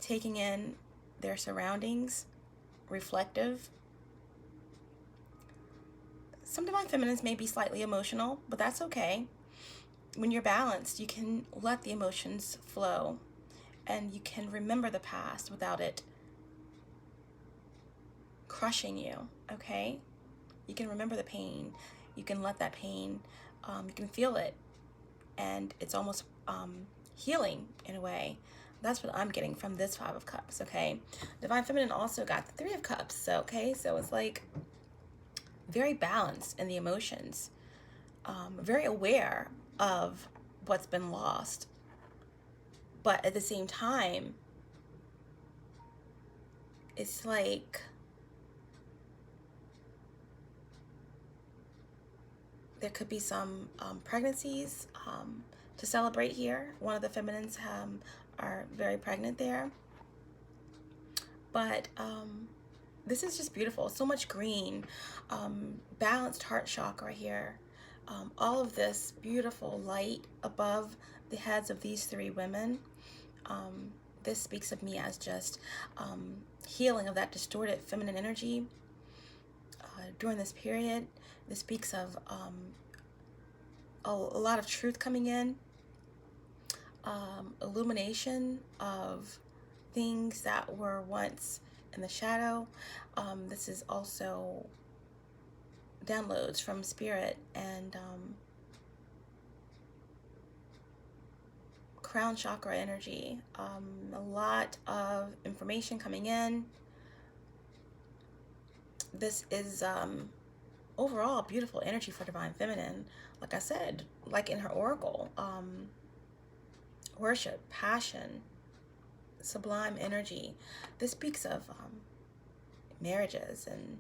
taking in their surroundings, reflective. Some Divine Feminines may be slightly emotional, but that's okay. When you're balanced, you can let the emotions flow, and you can remember the past without it crushing you, okay? You can remember the pain. You can let that pain, you can feel it, and it's almost healing in a way. That's what I'm getting from this 5 of Cups, okay? Divine Feminine also got the 3 of Cups, so, okay? So it's like very balanced in the emotions, very aware of what's been lost, but at the same time, it's like there could be some pregnancies to celebrate here. One of the feminines are very pregnant there, but this is just beautiful. So much green, balanced heart chakra here. All of this beautiful light above the heads of these 3 women. This speaks of me as just healing of that distorted feminine energy during this period. This speaks of a lot of truth coming in, illumination of things that were once in the shadow. This is also downloads from spirit and crown chakra energy. A lot of information coming in. This is overall beautiful energy for Divine Feminine. Like I said, like in her oracle, worship, passion, sublime energy. This speaks of marriages and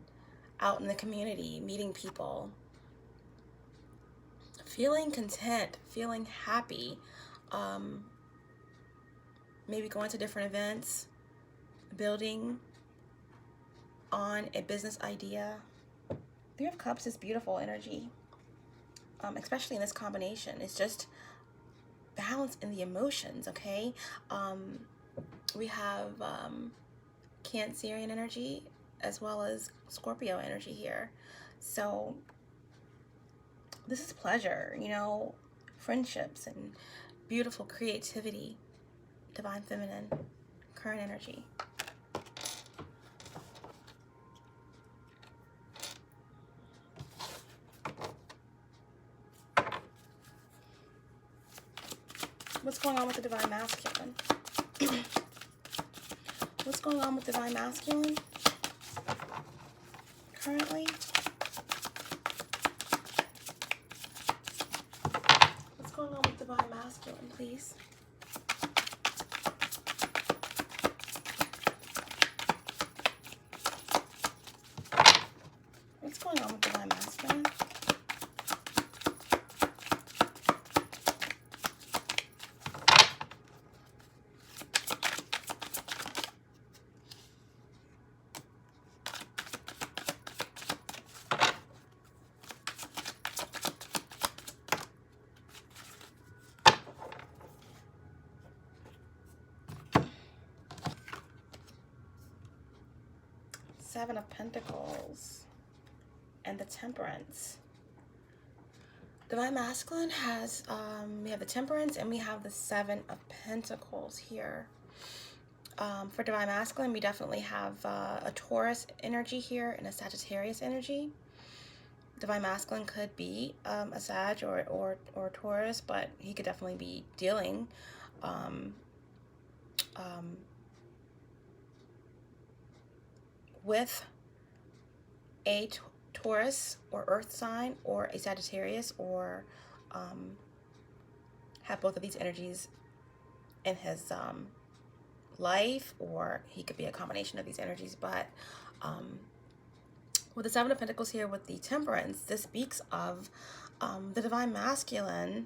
out in the community, meeting people, feeling content, feeling happy, maybe going to different events, building on a business idea. 3 of Cups is beautiful energy, especially in this combination. It's just balance in the emotions, okay? We have Cancerian energy as well as Scorpio energy here. So This is pleasure, you know, friendships and beautiful creativity. Divine Feminine, current energy. What's going on with the Divine Masculine? What's going on with Divine Masculine currently? What's going on with Divine Masculine, please? What's going on with Divine Masculine? Seven of Pentacles and the Temperance. Divine Masculine has, we have the Temperance and we have the Seven of Pentacles here. For Divine Masculine, we definitely have a Taurus energy here and a Sagittarius energy. Divine Masculine could be a Sag or Taurus, but he could definitely be dealing with a Taurus or Earth sign or a Sagittarius, or have both of these energies in his life, or he could be a combination of these energies. But with the Seven of Pentacles here with the Temperance, this speaks of the Divine Masculine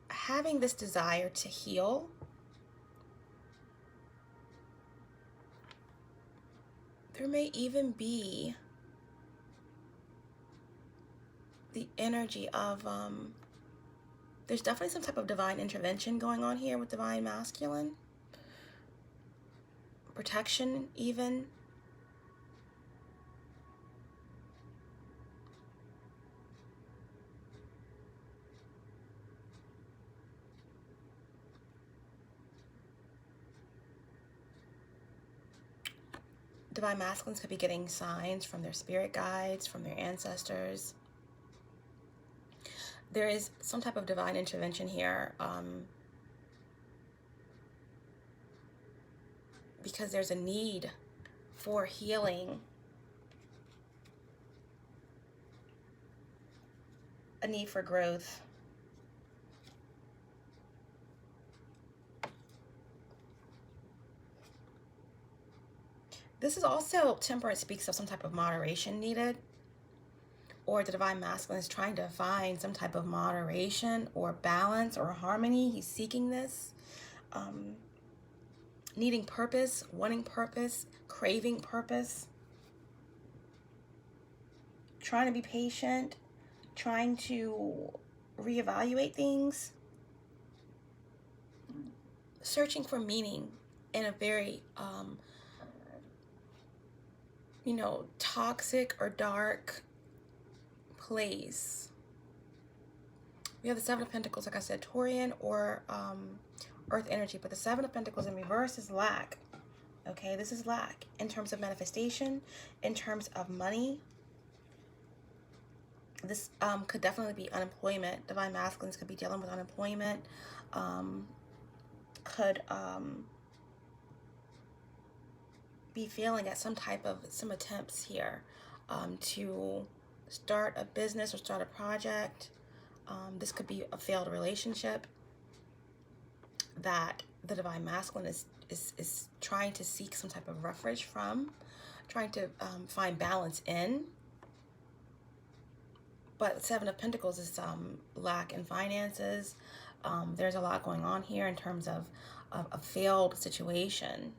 having this desire to heal. There may even be the energy of, there's definitely some type of divine intervention going on here with Divine Masculine. Protection even. Divine Masculines could be getting signs from their spirit guides, from their ancestors. There is some type of divine intervention here because there's a need for healing, a need for growth. This is also, Temperance speaks of some type of moderation needed, or the Divine Masculine is trying to find some type of moderation or balance or harmony. He's seeking this, needing purpose, wanting purpose, craving purpose, trying to be patient, trying to reevaluate things, searching for meaning in a very you know, toxic or dark place. We have the Seven of Pentacles, like I said, Taurian or Earth energy, but the Seven of Pentacles in reverse is lack. Okay, this is lack in terms of manifestation, in terms of money. This could definitely be unemployment. Divine Masculines could be dealing with unemployment. Could be feeling at some attempts here to start a business or start a project. This could be a failed relationship that the Divine Masculine is trying to seek some type of refuge from, trying to find balance in. But Seven of Pentacles is lack in finances. There's a lot going on here in terms of a failed situation.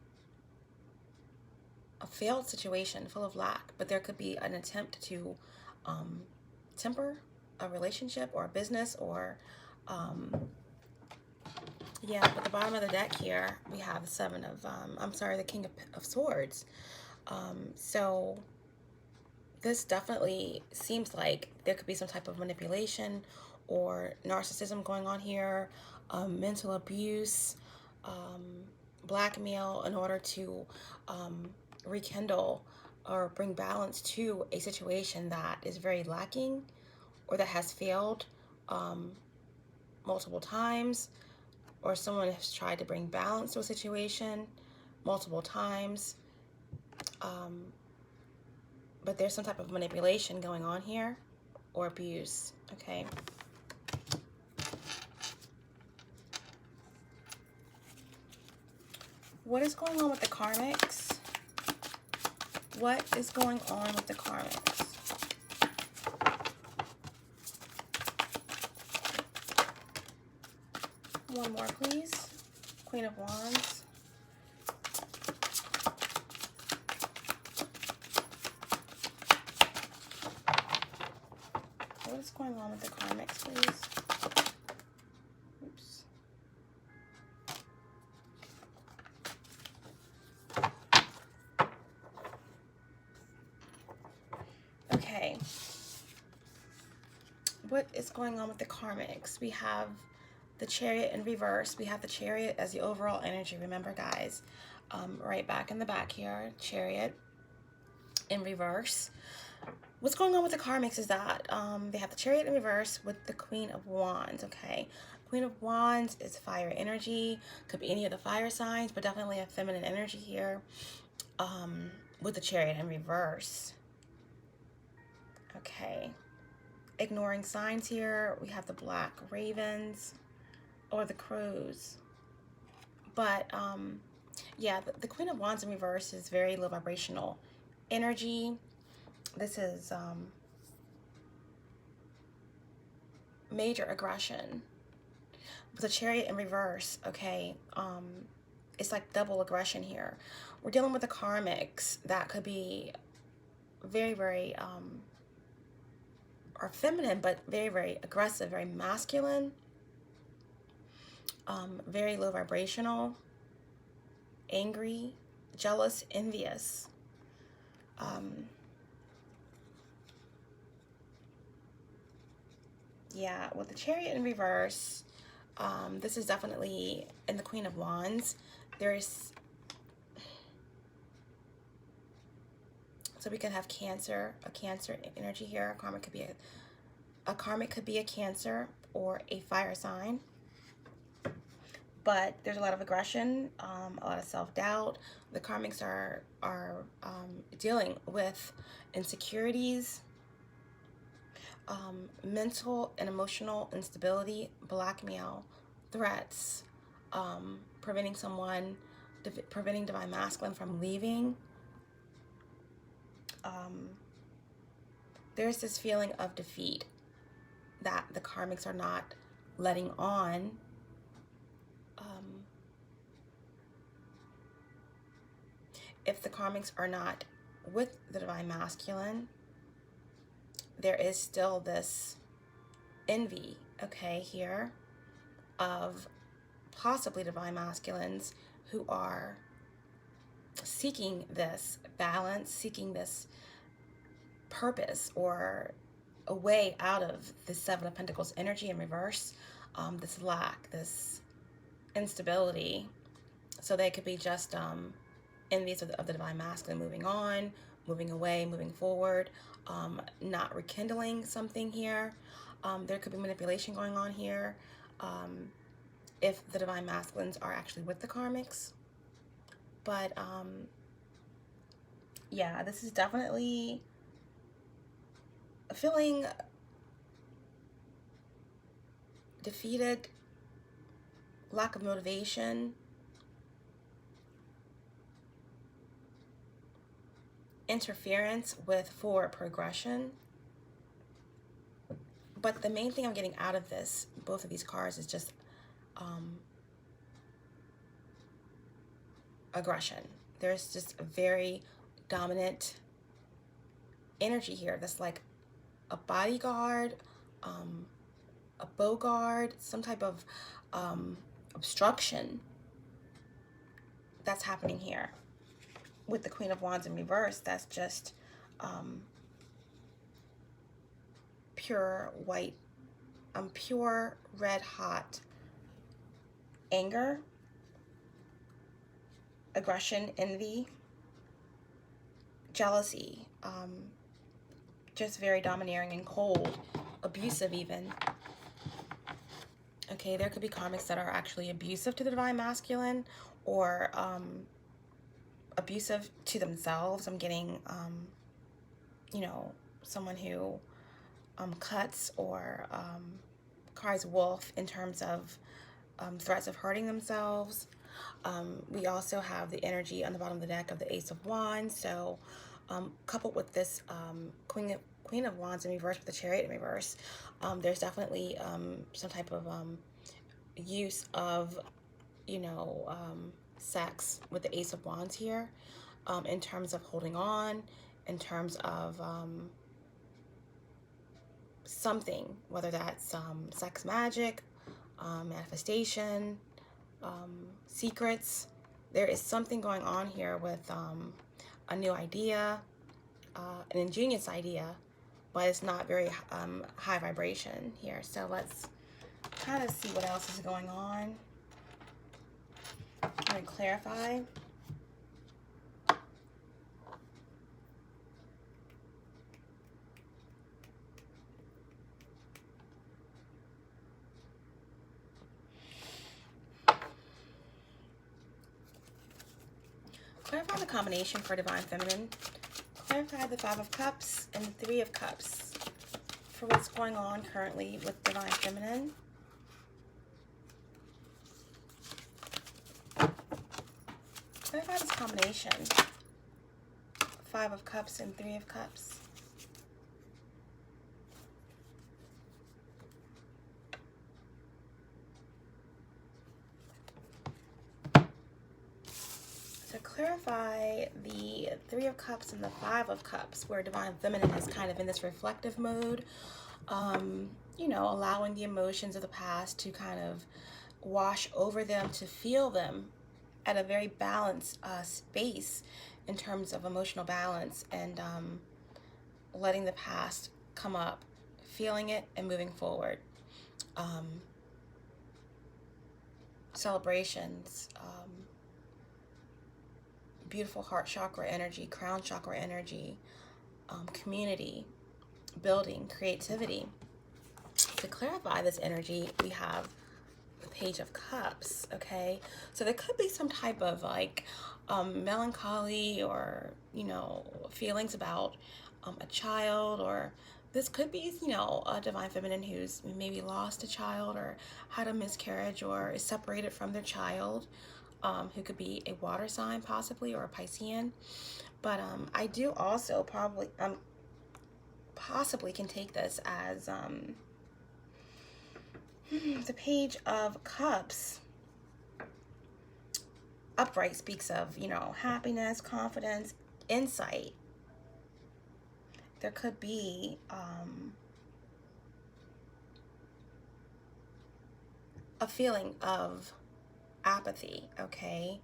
A failed situation full of lack, but there could be an attempt to temper a relationship or a business, or Yeah, at the bottom of the deck here, we have the Seven of, the King of Swords. So this definitely seems like there could be some type of manipulation or narcissism going on here, mental abuse, um, blackmail in order to rekindle or bring balance to a situation that is very lacking or that has failed um, multiple times, or someone has tried to bring balance to a situation multiple times. But there's some type of manipulation going on here or abuse, okay? What is going on with the karmics? What is going on with the karmics? One more, please. Queen of Wands. What is going on with the karmics, please? Oops. Okay. What is going on with the karmics? We have the Chariot in reverse. We have the Chariot as the overall energy. Remember, guys, right back in the back here, Chariot in reverse. What's going on with the karmics is that they have the Chariot in reverse with the Queen of Wands, okay? Queen of Wands is fire energy. Could be any of the fire signs, but definitely a feminine energy here with the Chariot in reverse. Okay. Ignoring signs here, we have the black ravens or the crows. But yeah, the Queen of Wands in reverse is very low vibrational energy. This is major aggression. With the Chariot in reverse, okay, it's like double aggression here. We're dealing with the karmics that could be very, very are feminine, but very, very aggressive, very masculine, very low vibrational, angry, jealous, envious. Yeah, with the Chariot in reverse, this is definitely in the Queen of Wands. There's, so we can have Cancer, a Cancer energy here. A karmic could be a Cancer or a fire sign. But there's a lot of aggression, a lot of self-doubt. The karmics are dealing with insecurities, mental and emotional instability, blackmail, threats, preventing divine masculine from leaving. There's this feeling of defeat that the karmics are not letting on. If the karmics are not with the divine masculine, there is still this envy, okay, here of possibly divine masculines who are seeking this balance, seeking this purpose or a way out of the Seven of Pentacles energy in reverse, this lack, this instability. So they could be just envious of the divine masculine, moving on, moving away, moving forward, not rekindling something here. There could be manipulation going on here if the divine masculines are actually with the karmics. But yeah, this is definitely feeling defeated, lack of motivation, interference with forward progression. But the main thing I'm getting out of this, both of these cards, is just aggression. There's just a very dominant energy here that's like a bodyguard, a bogart, some type of obstruction that's happening here with the Queen of Wands in reverse. That's just pure white, pure red hot anger, aggression, envy, jealousy, just very domineering and cold, abusive even. Okay, there could be karmics that are actually abusive to the divine masculine, or abusive to themselves. I'm getting, you know, someone who cuts or cries wolf in terms of threats of hurting themselves. We also have the energy on the bottom of the deck of the Ace of Wands. So coupled with this Queen of Wands in reverse with the Chariot in reverse, there's definitely some type of use of, you know, sex with the Ace of Wands here, in terms of holding on, in terms of something, whether that's sex magic, manifestation, secrets. There is something going on here with a new idea, an ingenious idea, but it's not very high vibration here. So let's kind of see what else is going on. Can I clarify? Clarify the combination for Divine Feminine. Clarify the Five of Cups and the Three of Cups for what's going on currently with Divine Feminine. Clarify this combination. Five of Cups and Three of Cups. To clarify the Three of Cups and the Five of Cups, where Divine Feminine is kind of in this reflective mode, you know, allowing the emotions of the past to kind of wash over them, to feel them at a very balanced space in terms of emotional balance, and letting the past come up, feeling it and moving forward. Celebrations, beautiful heart chakra energy, crown chakra energy, community, building, creativity. To clarify this energy, we have the Page of Cups, okay? So there could be some type of like melancholy, or, you know, feelings about a child, or this could be, you know, a Divine Feminine who's maybe lost a child or had a miscarriage or is separated from their child, who could be a water sign possibly, or a Piscean. But I do also possibly can take this as the Page of Cups upright speaks of, you know, happiness, confidence, insight. There could be a feeling of apathy, okay?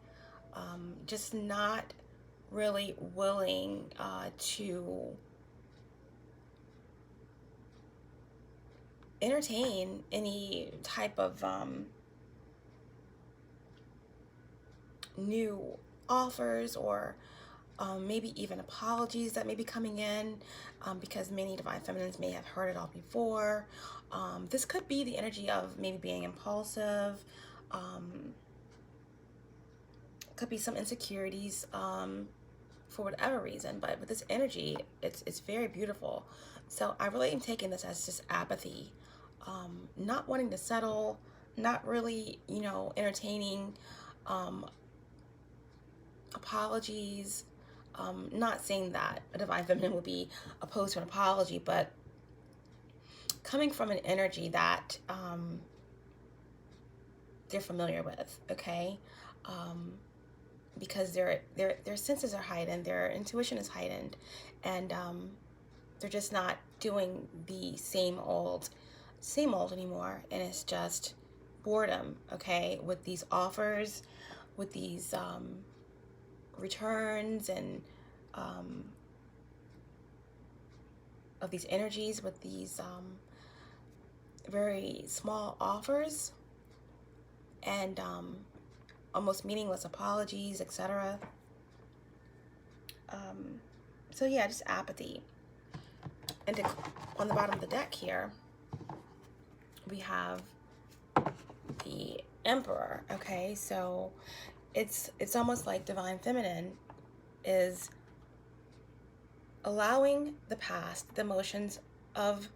Just not really willing to entertain any type of new offers, or maybe even apologies that may be coming in, because many Divine Feminines may have heard it all before. This could be the energy of maybe being impulsive. Could be some insecurities for whatever reason, but with this energy, it's very beautiful. So I really am taking this as just apathy, not wanting to settle, not really, you know, entertaining apologies. Not saying that a Divine Feminine would be opposed to an apology, but coming from an energy that they're familiar with, okay? Because their senses are heightened, their intuition is heightened, and they're just not doing the same old anymore, and it's just boredom, okay, with these offers, with these returns, and of these energies, with these very small offers, and almost meaningless apologies, etc. So yeah, just apathy. And on the bottom of the deck here, we have the Emperor. Okay, so it's almost like Divine Feminine is allowing the past, the emotions of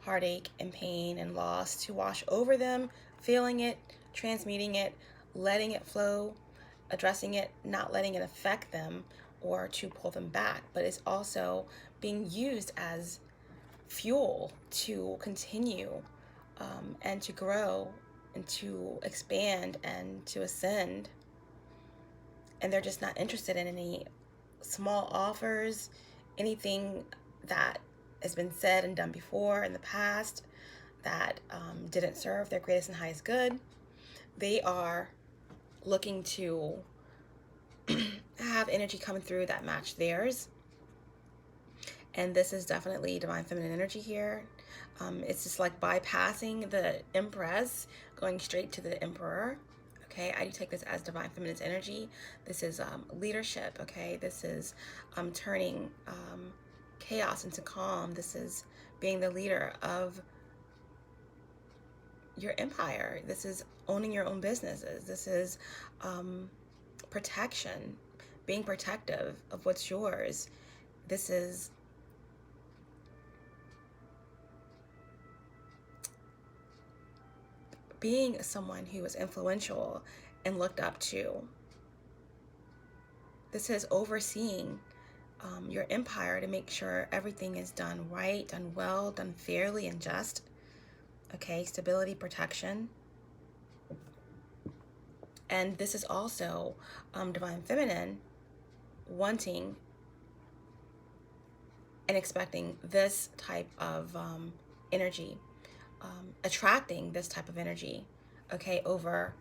heartache and pain and loss to wash over them, feeling it, transmuting it, letting it flow, addressing it, not letting it affect them or to pull them back, but it's also being used as fuel to continue and to grow and to expand and to ascend. And they're just not interested in any small offers, anything that has been said and done before in the past that didn't serve their greatest and highest good. They are looking to have energy coming through that match theirs. And this is definitely Divine Feminine energy here. It's just like bypassing the Empress, going straight to the Emperor. Okay, I do take this as Divine Feminine's energy. This is leadership, okay? This is turning chaos into calm. This is being the leader of your empire. This is owning your own businesses. This is protection, being protective of what's yours. This is being someone who is influential and looked up to. This is overseeing your empire to make sure everything is done right, done well, done fairly and just. Okay, stability, protection. And this is also Divine Feminine wanting and expecting this type of energy, attracting this type of energy, okay, over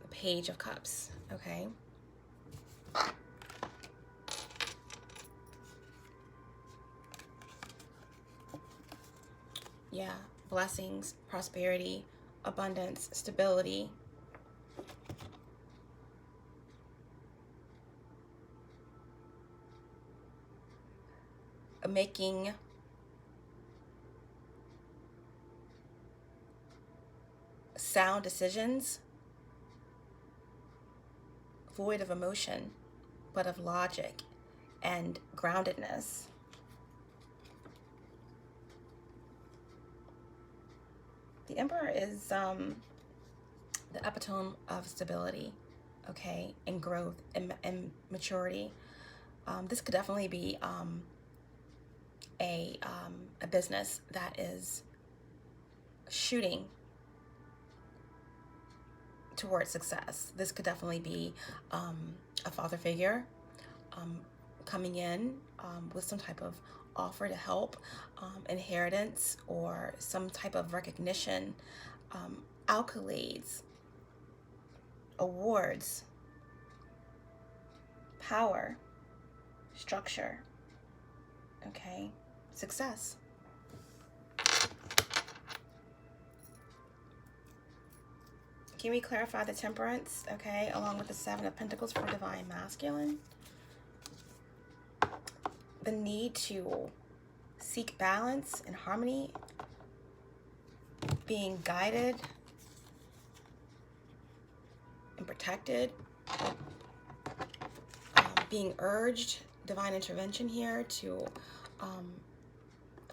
the Page of Cups, okay? Yeah, blessings, prosperity, abundance, stability. Making sound decisions, void of emotion, but of logic and groundedness. The Emperor is the epitome of stability, okay, and growth and maturity. This could definitely be a business that is shooting towards success. This could definitely be a father figure coming in with some type of offer to help, inheritance, or some type of recognition, accolades, awards, power, structure, okay, success. Can we clarify the Temperance, okay, along with the Seven of Pentacles for Divine Masculine? The need to seek balance and harmony, being guided and protected, being urged, divine intervention here to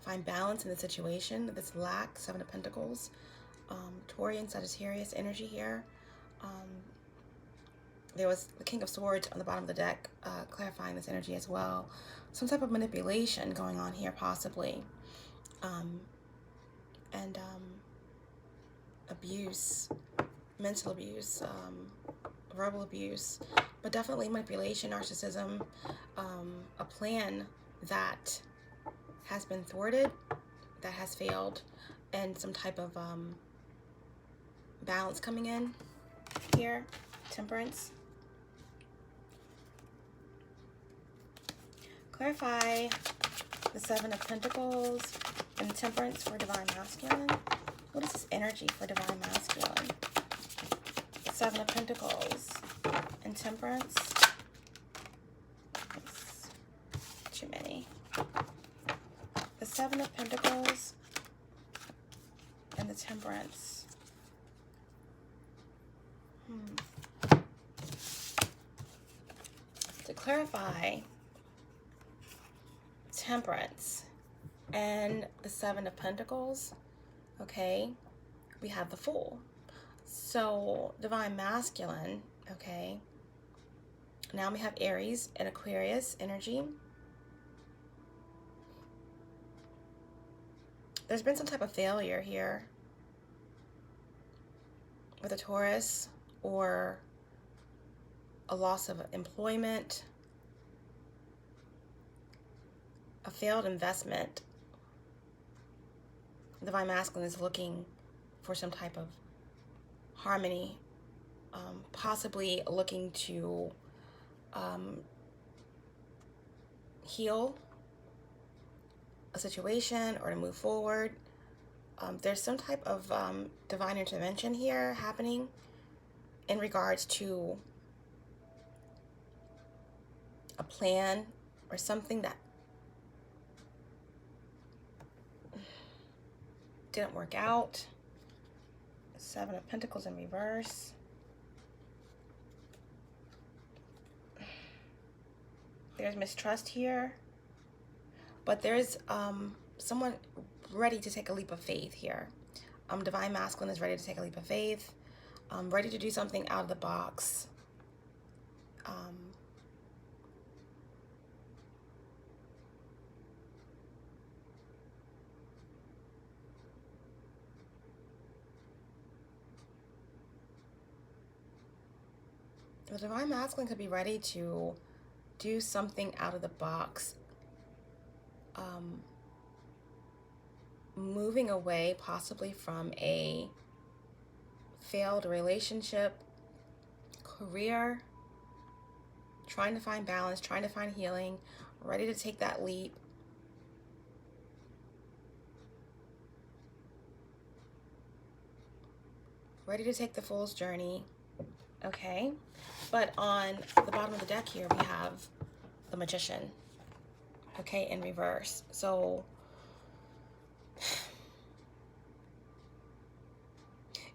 find balance in the situation. This lack, Seven of Pentacles, Taurian, Sagittarius energy here. There was the King of Swords on the bottom of the deck, clarifying this energy as well. Some type of manipulation going on here, possibly. And abuse, mental abuse, verbal abuse, but definitely manipulation, narcissism, a plan that has been thwarted, that has failed, and some type of balance coming in here, temperance. Clarify the Seven of Pentacles and temperance for divine masculine. What is this energy for divine masculine? Seven of Pentacles and temperance. That's too many. The Seven of Pentacles and the temperance. To clarify temperance and the Seven of Pentacles, okay, we have the Fool. So divine masculine, okay, now we have Aries and Aquarius energy. There's been some type of failure here with a Taurus, or a loss of employment, a failed investment. Divine masculine is looking for some type of harmony, possibly looking to heal a situation or to move forward. There's some type of divine intervention here happening in regards to a plan or something that didn't work out. Seven of Pentacles in reverse. There's mistrust here, but there's someone ready to take a leap of faith here. Divine masculine is ready to take a leap of faith, ready to do something out of the box. The divine masculine could be ready to do something out of the box, moving away possibly from a failed relationship, career, trying to find balance, trying to find healing, ready to take that leap. Ready to take the Fool's journey. Okay, but on the bottom of the deck here, we have the Magician, okay, in reverse. So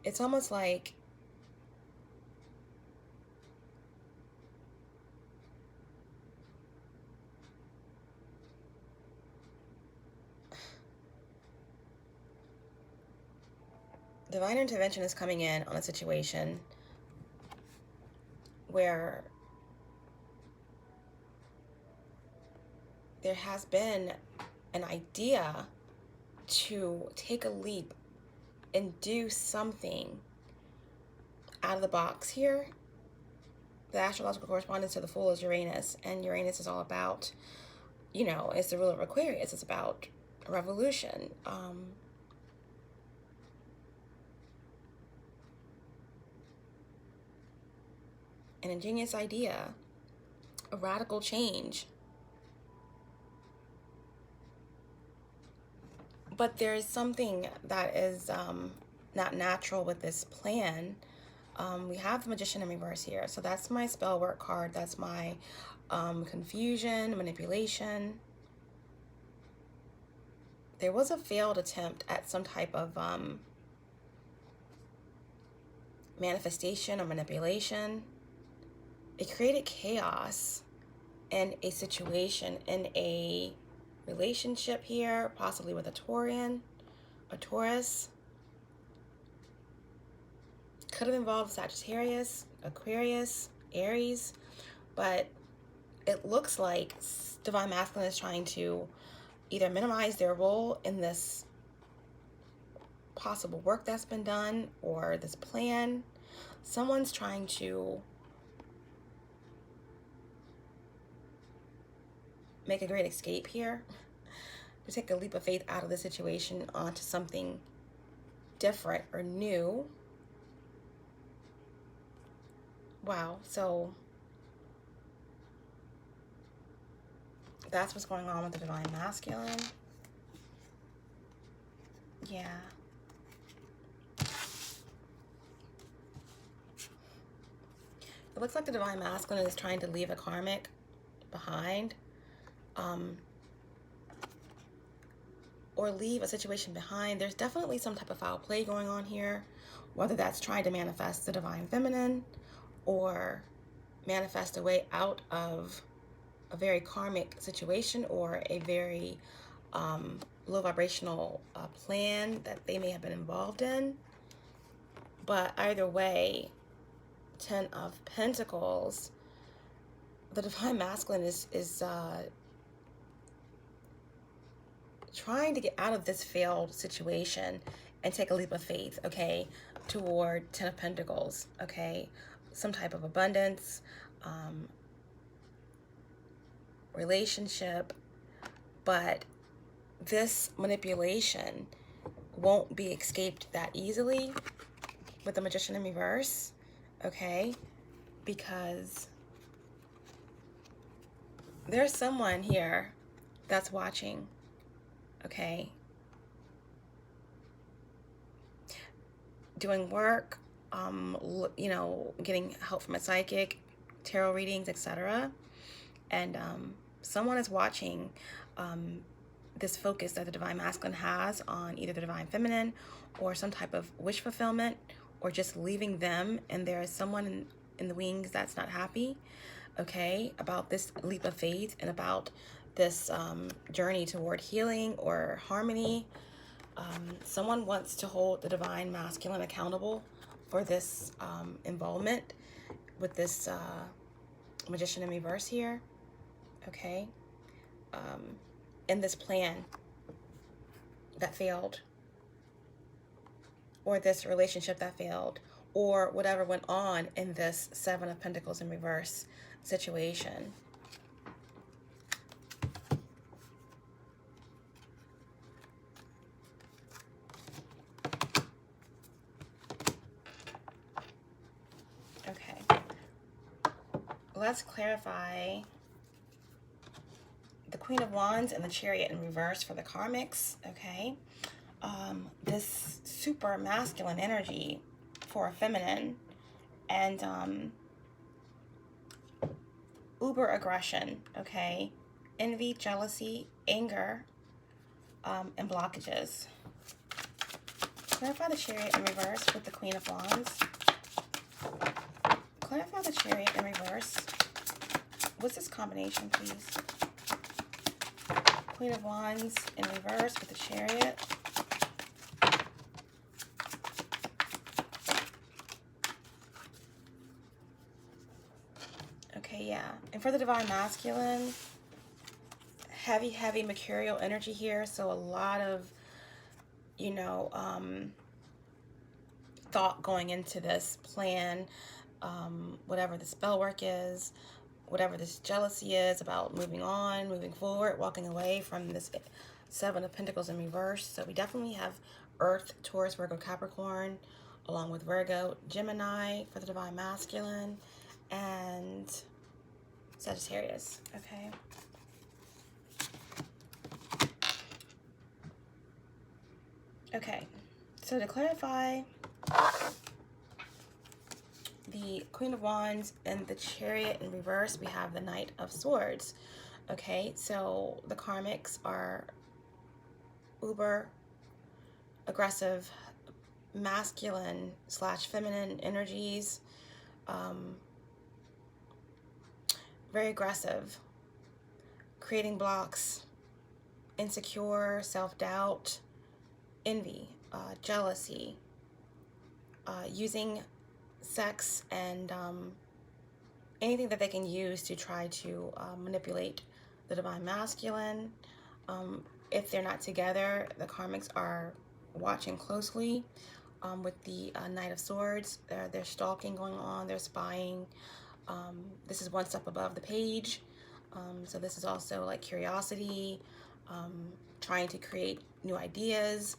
it's almost like divine intervention is coming in on a situation where there has been an idea to take a leap and do something out of the box here. The astrological correspondence to the Fool is Uranus, and Uranus is all about, you know, it's the ruler of Aquarius. It's about a revolution. An ingenious idea, a radical change. But there's something that is not natural with this plan. We have the Magician in reverse here. So that's my spell work card. That's my confusion, manipulation. There was a failed attempt at some type of manifestation or manipulation. It created chaos in a situation, in a relationship here, possibly with a Taurian, a Taurus. Could have involved Sagittarius, Aquarius, Aries, but it looks like divine masculine is trying to either minimize their role in this possible work that's been done or this plan. Someone's trying to make a great escape here, to take a leap of faith out of the situation onto something different or new. Wow, so that's what's going on with the divine masculine. Yeah. It looks like the divine masculine is trying to leave a karmic behind, or leave a situation behind. There's definitely some type of foul play going on here, whether that's trying to manifest the divine feminine or manifest a way out of a very karmic situation or a very low vibrational plan that they may have been involved in. But either way, 10 of Pentacles, the divine masculine is trying to get out of this failed situation and take a leap of faith, okay, toward 10 of Pentacles, okay, some type of abundance, relationship. But this manipulation won't be escaped that easily with the Magician in reverse, okay, because there's someone here that's watching, okay, doing work, you know, getting help from a psychic, tarot readings, etc. And someone is watching this focus that the divine masculine has on either the divine feminine or some type of wish fulfillment, or just leaving them, and there is someone in the wings that's not happy, okay, about this leap of faith and about this journey toward healing or harmony. Someone wants to hold the divine masculine accountable for this involvement with this Magician in reverse here, okay, in this plan that failed, or this relationship that failed, or whatever went on in this 7 of Pentacles in reverse situation. Okay, let's clarify the Queen of Wands and the Chariot in reverse for the karmics, okay? This super masculine energy for a feminine, and uber aggression, okay? Envy, jealousy, anger, and blockages. Clarify the Chariot in reverse with the Queen of Wands. Clarify the Chariot in reverse. What's this combination, please? Queen of Wands in reverse with the Chariot. Okay, yeah. And for the divine masculine, heavy mercurial energy here. So a lot of, you know, thought going into this plan, whatever the spell work is, whatever this jealousy is about moving on, moving forward, walking away from this 7 of Pentacles in reverse. So we definitely have Earth, Taurus, Virgo, Capricorn, along with Virgo, Gemini for the divine masculine, and Sagittarius, okay? Okay, so to clarify the Queen of Wands and the Chariot in reverse, we have the Knight of Swords, okay? So the karmics are uber aggressive, masculine / feminine energies, very aggressive, creating blocks, insecure, self-doubt, envy, jealousy, using sex and anything that they can use to try to manipulate the divine masculine. If they're not together, the karmics are watching closely with the Knight of Swords. There's stalking going on, they're spying. This is one step above the page. So this is also like curiosity, trying to create new ideas,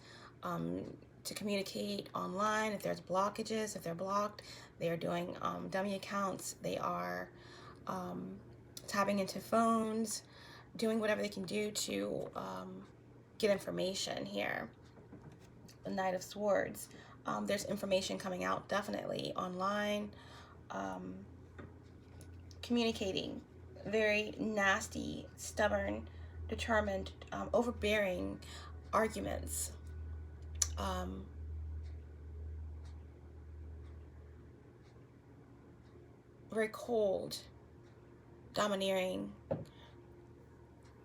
to communicate online. If there's blockages, if they're blocked, they are doing dummy accounts. They are tapping into phones, doing whatever they can do to get information here. The Knight of Swords. There's information coming out definitely online. Communicating. Very nasty, stubborn, determined, overbearing arguments. Very cold, domineering.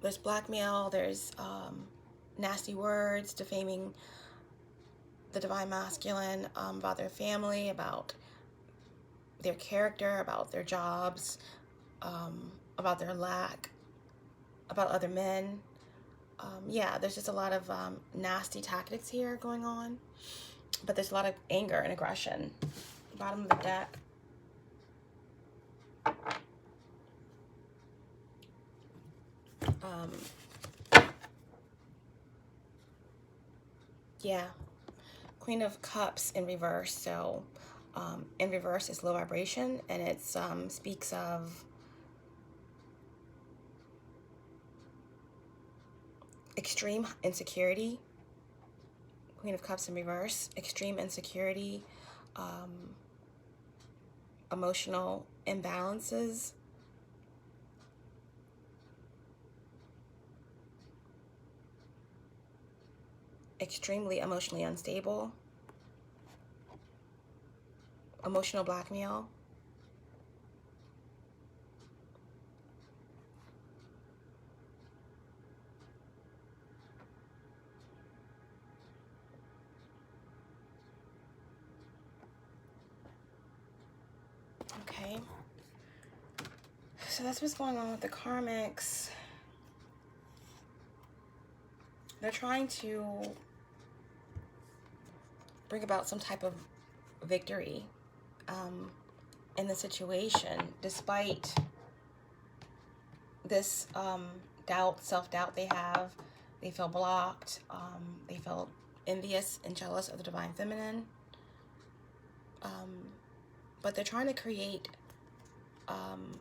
There's blackmail, there's nasty words, defaming the divine masculine, about their family, about their character, about their jobs, about their lack, about other men. Yeah, there's just a lot of nasty tactics here going on, but there's a lot of anger and aggression. Bottom of the deck. Yeah, Queen of Cups in reverse. So in reverse is low vibration, and it speaks of extreme insecurity. Queen of Cups in reverse, extreme insecurity, emotional imbalances, extremely emotionally unstable, emotional blackmail, okay. So that's what's going on with the Karmics. They're trying to bring about some type of victory in the situation, despite this doubt, self-doubt they have. They feel blocked. They feel envious and jealous of the divine feminine. But they're trying to create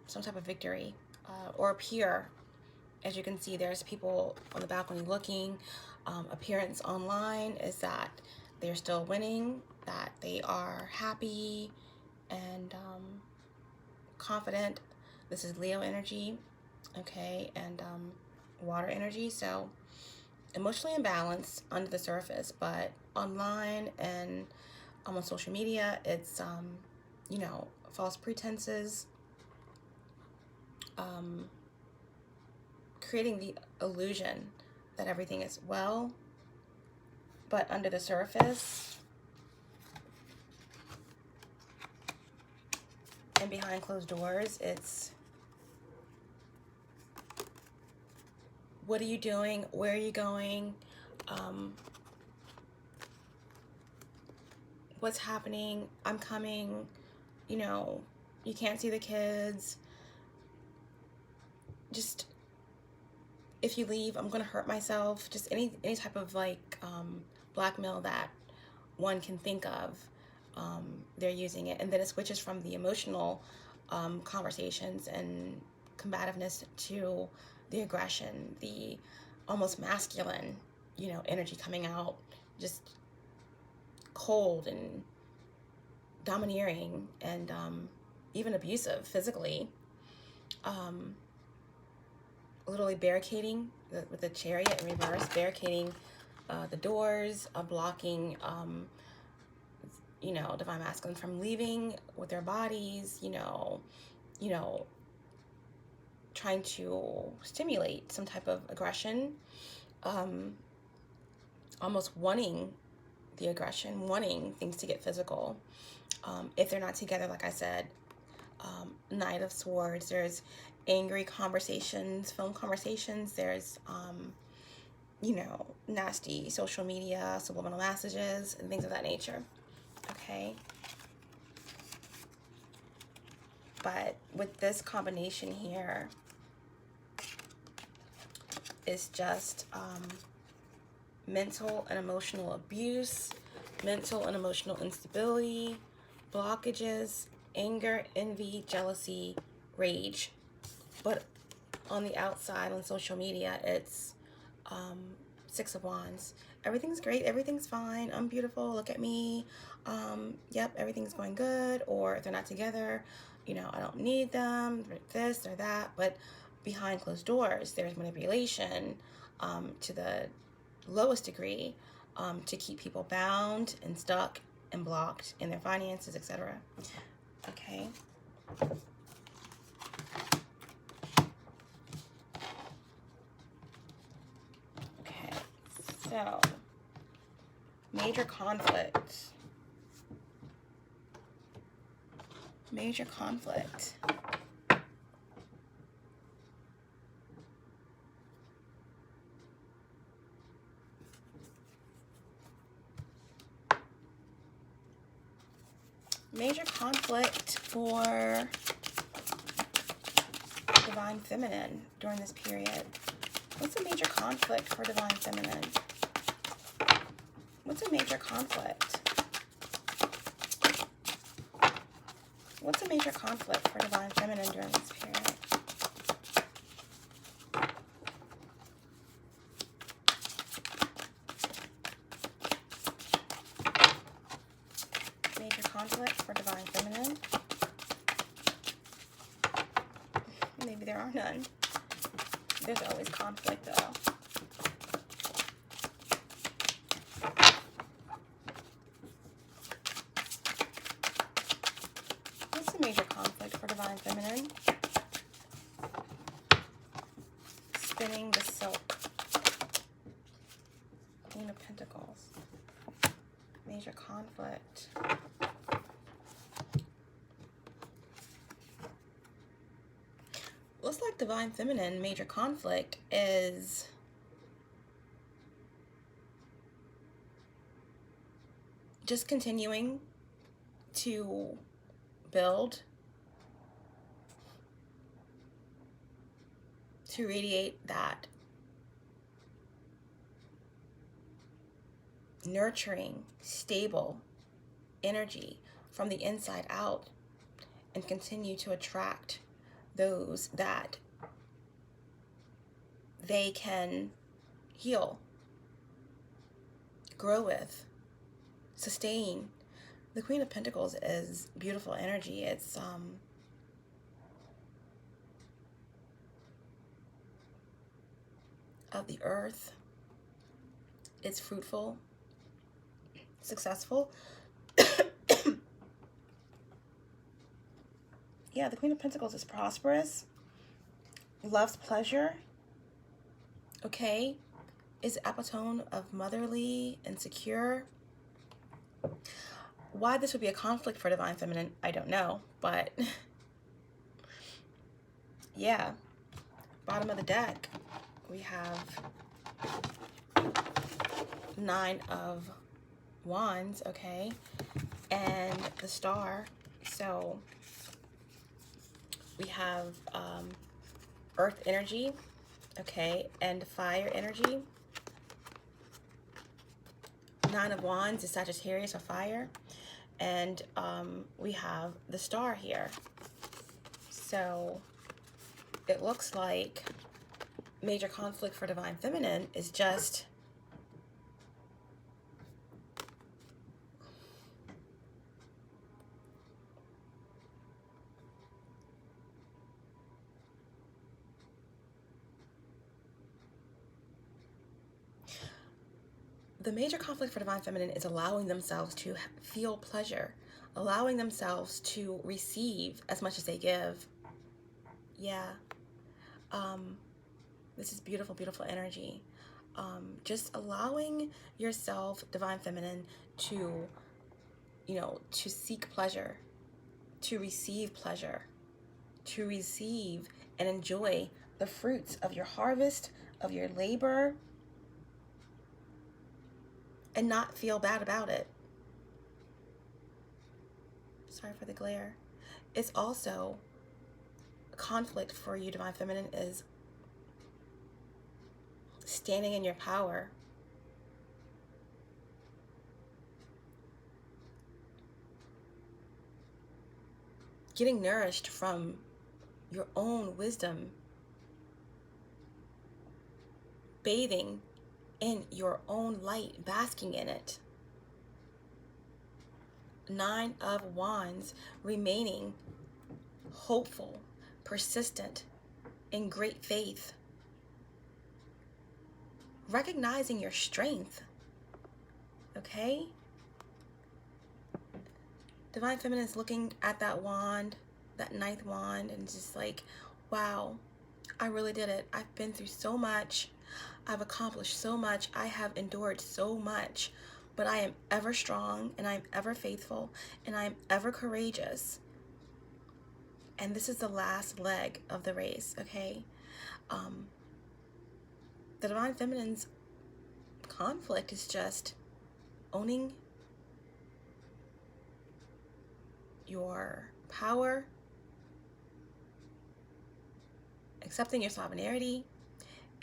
some type of victory or appear. As you can see, there's people on the balcony looking. Appearance online is that they're still winning, that they are happy and confident. This is Leo energy, okay, and water energy. So emotionally imbalanced under the surface, but online and on social media, it's you know, false pretenses, creating the illusion that everything is well, but under the surface and behind closed doors, it's what are you doing? Where are you going? What's happening? I'm coming. You know, you can't see the kids. Just, if you leave, I'm gonna hurt myself. Just any type of like blackmail that one can think of, they're using it. And then it switches from the emotional conversations and combativeness to the aggression, the almost masculine, you know, energy coming out, just cold and domineering and even abusive physically. Literally barricading with the Chariot in reverse, barricading the doors, blocking you know, divine masculine from leaving with their bodies, you know, trying to stimulate some type of aggression, almost wanting the aggression, wanting things to get physical. If they're not together, like I said, Knight of Swords, there's angry conversations, phone conversations, there's you know, nasty social media, subliminal messages, and things of that nature. Okay. But with this combination here, it's just mental and emotional abuse, mental and emotional instability, blockages, anger, envy, jealousy, rage. But on the outside, on social media, it's Six of Wands. Everything's great. Everything's fine. I'm beautiful. Look at me. Yep, everything's going good. Or if they're not together, you know, I don't need them, this or that. But behind closed doors, there's manipulation to the lowest degree to keep people bound and stuck and blocked in their finances, etc. Okay. Okay, so major conflict. Major conflict. Major conflict for Divine Feminine during this period. What's a major conflict for Divine Feminine? What's a major conflict? What's a major conflict for Divine Feminine during this period? Major conflict for Divine Feminine. Maybe there are none. There's always conflict though. What's a major conflict for Divine Feminine? Spinning the silk. Queen of Pentacles. Major conflict. Looks like Divine Feminine major conflict is just continuing to build, to radiate that nurturing, stable energy from the inside out, and continue to attract those that they can heal, grow with, sustain. The Queen of Pentacles is beautiful energy. It's of the earth. It's fruitful, successful. Yeah, the Queen of Pentacles is prosperous, loves pleasure, okay, is epitome of motherly and secure. Why this would be a conflict for Divine Feminine, I don't know, but yeah. Bottom of the deck, we have Nine of Wands, okay, and the Star. So we have earth energy, okay, and fire energy. Nine of Wands is Sagittarius or fire, and we have the Star here. So it looks like major conflict for Divine Feminine is just the major conflict for Divine Feminine is allowing themselves to feel pleasure, allowing themselves to receive as much as they give. Yeah. This is beautiful, beautiful energy. Just allowing yourself, Divine Feminine, to, you know, to seek pleasure, to receive pleasure, to receive and enjoy the fruits of your harvest, of your labor, and not feel bad about it. Sorry for the glare. It's also conflict for you, Divine Feminine, is standing in your power, getting nourished from your own wisdom, bathing in your own light, basking in it. 9 of Wands, remaining hopeful, persistent, in great faith, recognizing your strength, okay? Divine Feminine is looking at that wand, that 9th wand, and just like, wow, I really did it. I've been through so much. I've accomplished so much. I have endured so much, but I am ever strong, and I am ever faithful, and I am ever courageous. And this is the last leg of the race, okay? The Divine Feminine's conflict is just owning your power, accepting your sovereignty,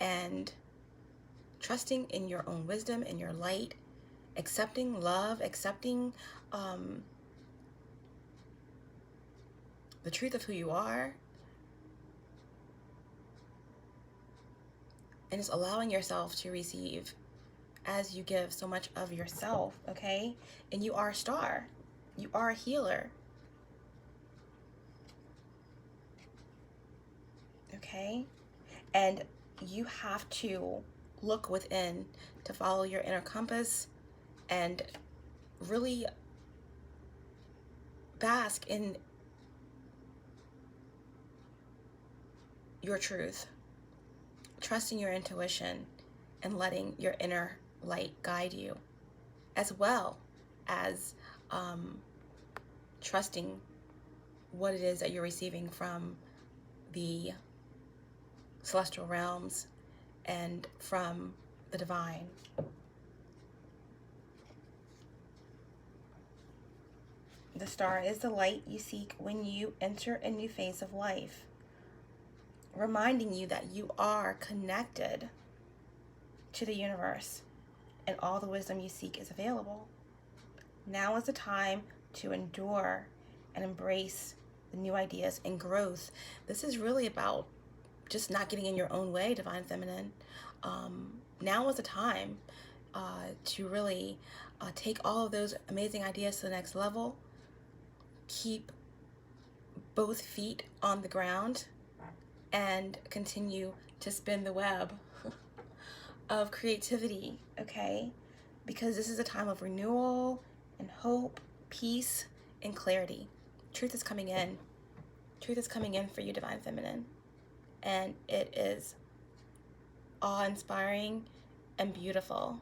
and trusting in your own wisdom and your light, accepting love, accepting the truth of who you are, and just allowing yourself to receive as you give so much of yourself, okay? And you are a star. You are a healer. Okay? And you have to look within to follow your inner compass and really bask in your truth, trusting your intuition and letting your inner light guide you, as well as trusting what it is that you're receiving from the celestial realms and from the divine. The star is the light you seek when you enter a new phase of life, reminding you that you are connected to the universe and all the wisdom you seek is available. Now is the time to endure and embrace the new ideas and growth. This is really about just not getting in your own way, Divine Feminine. Now is the time to really take all of those amazing ideas to the next level. Keep both feet on the ground and continue to spin the web of creativity, okay? Because this is a time of renewal and hope, peace, and clarity. Truth is coming in. Truth is coming in for you, Divine Feminine. And it is awe-inspiring and beautiful.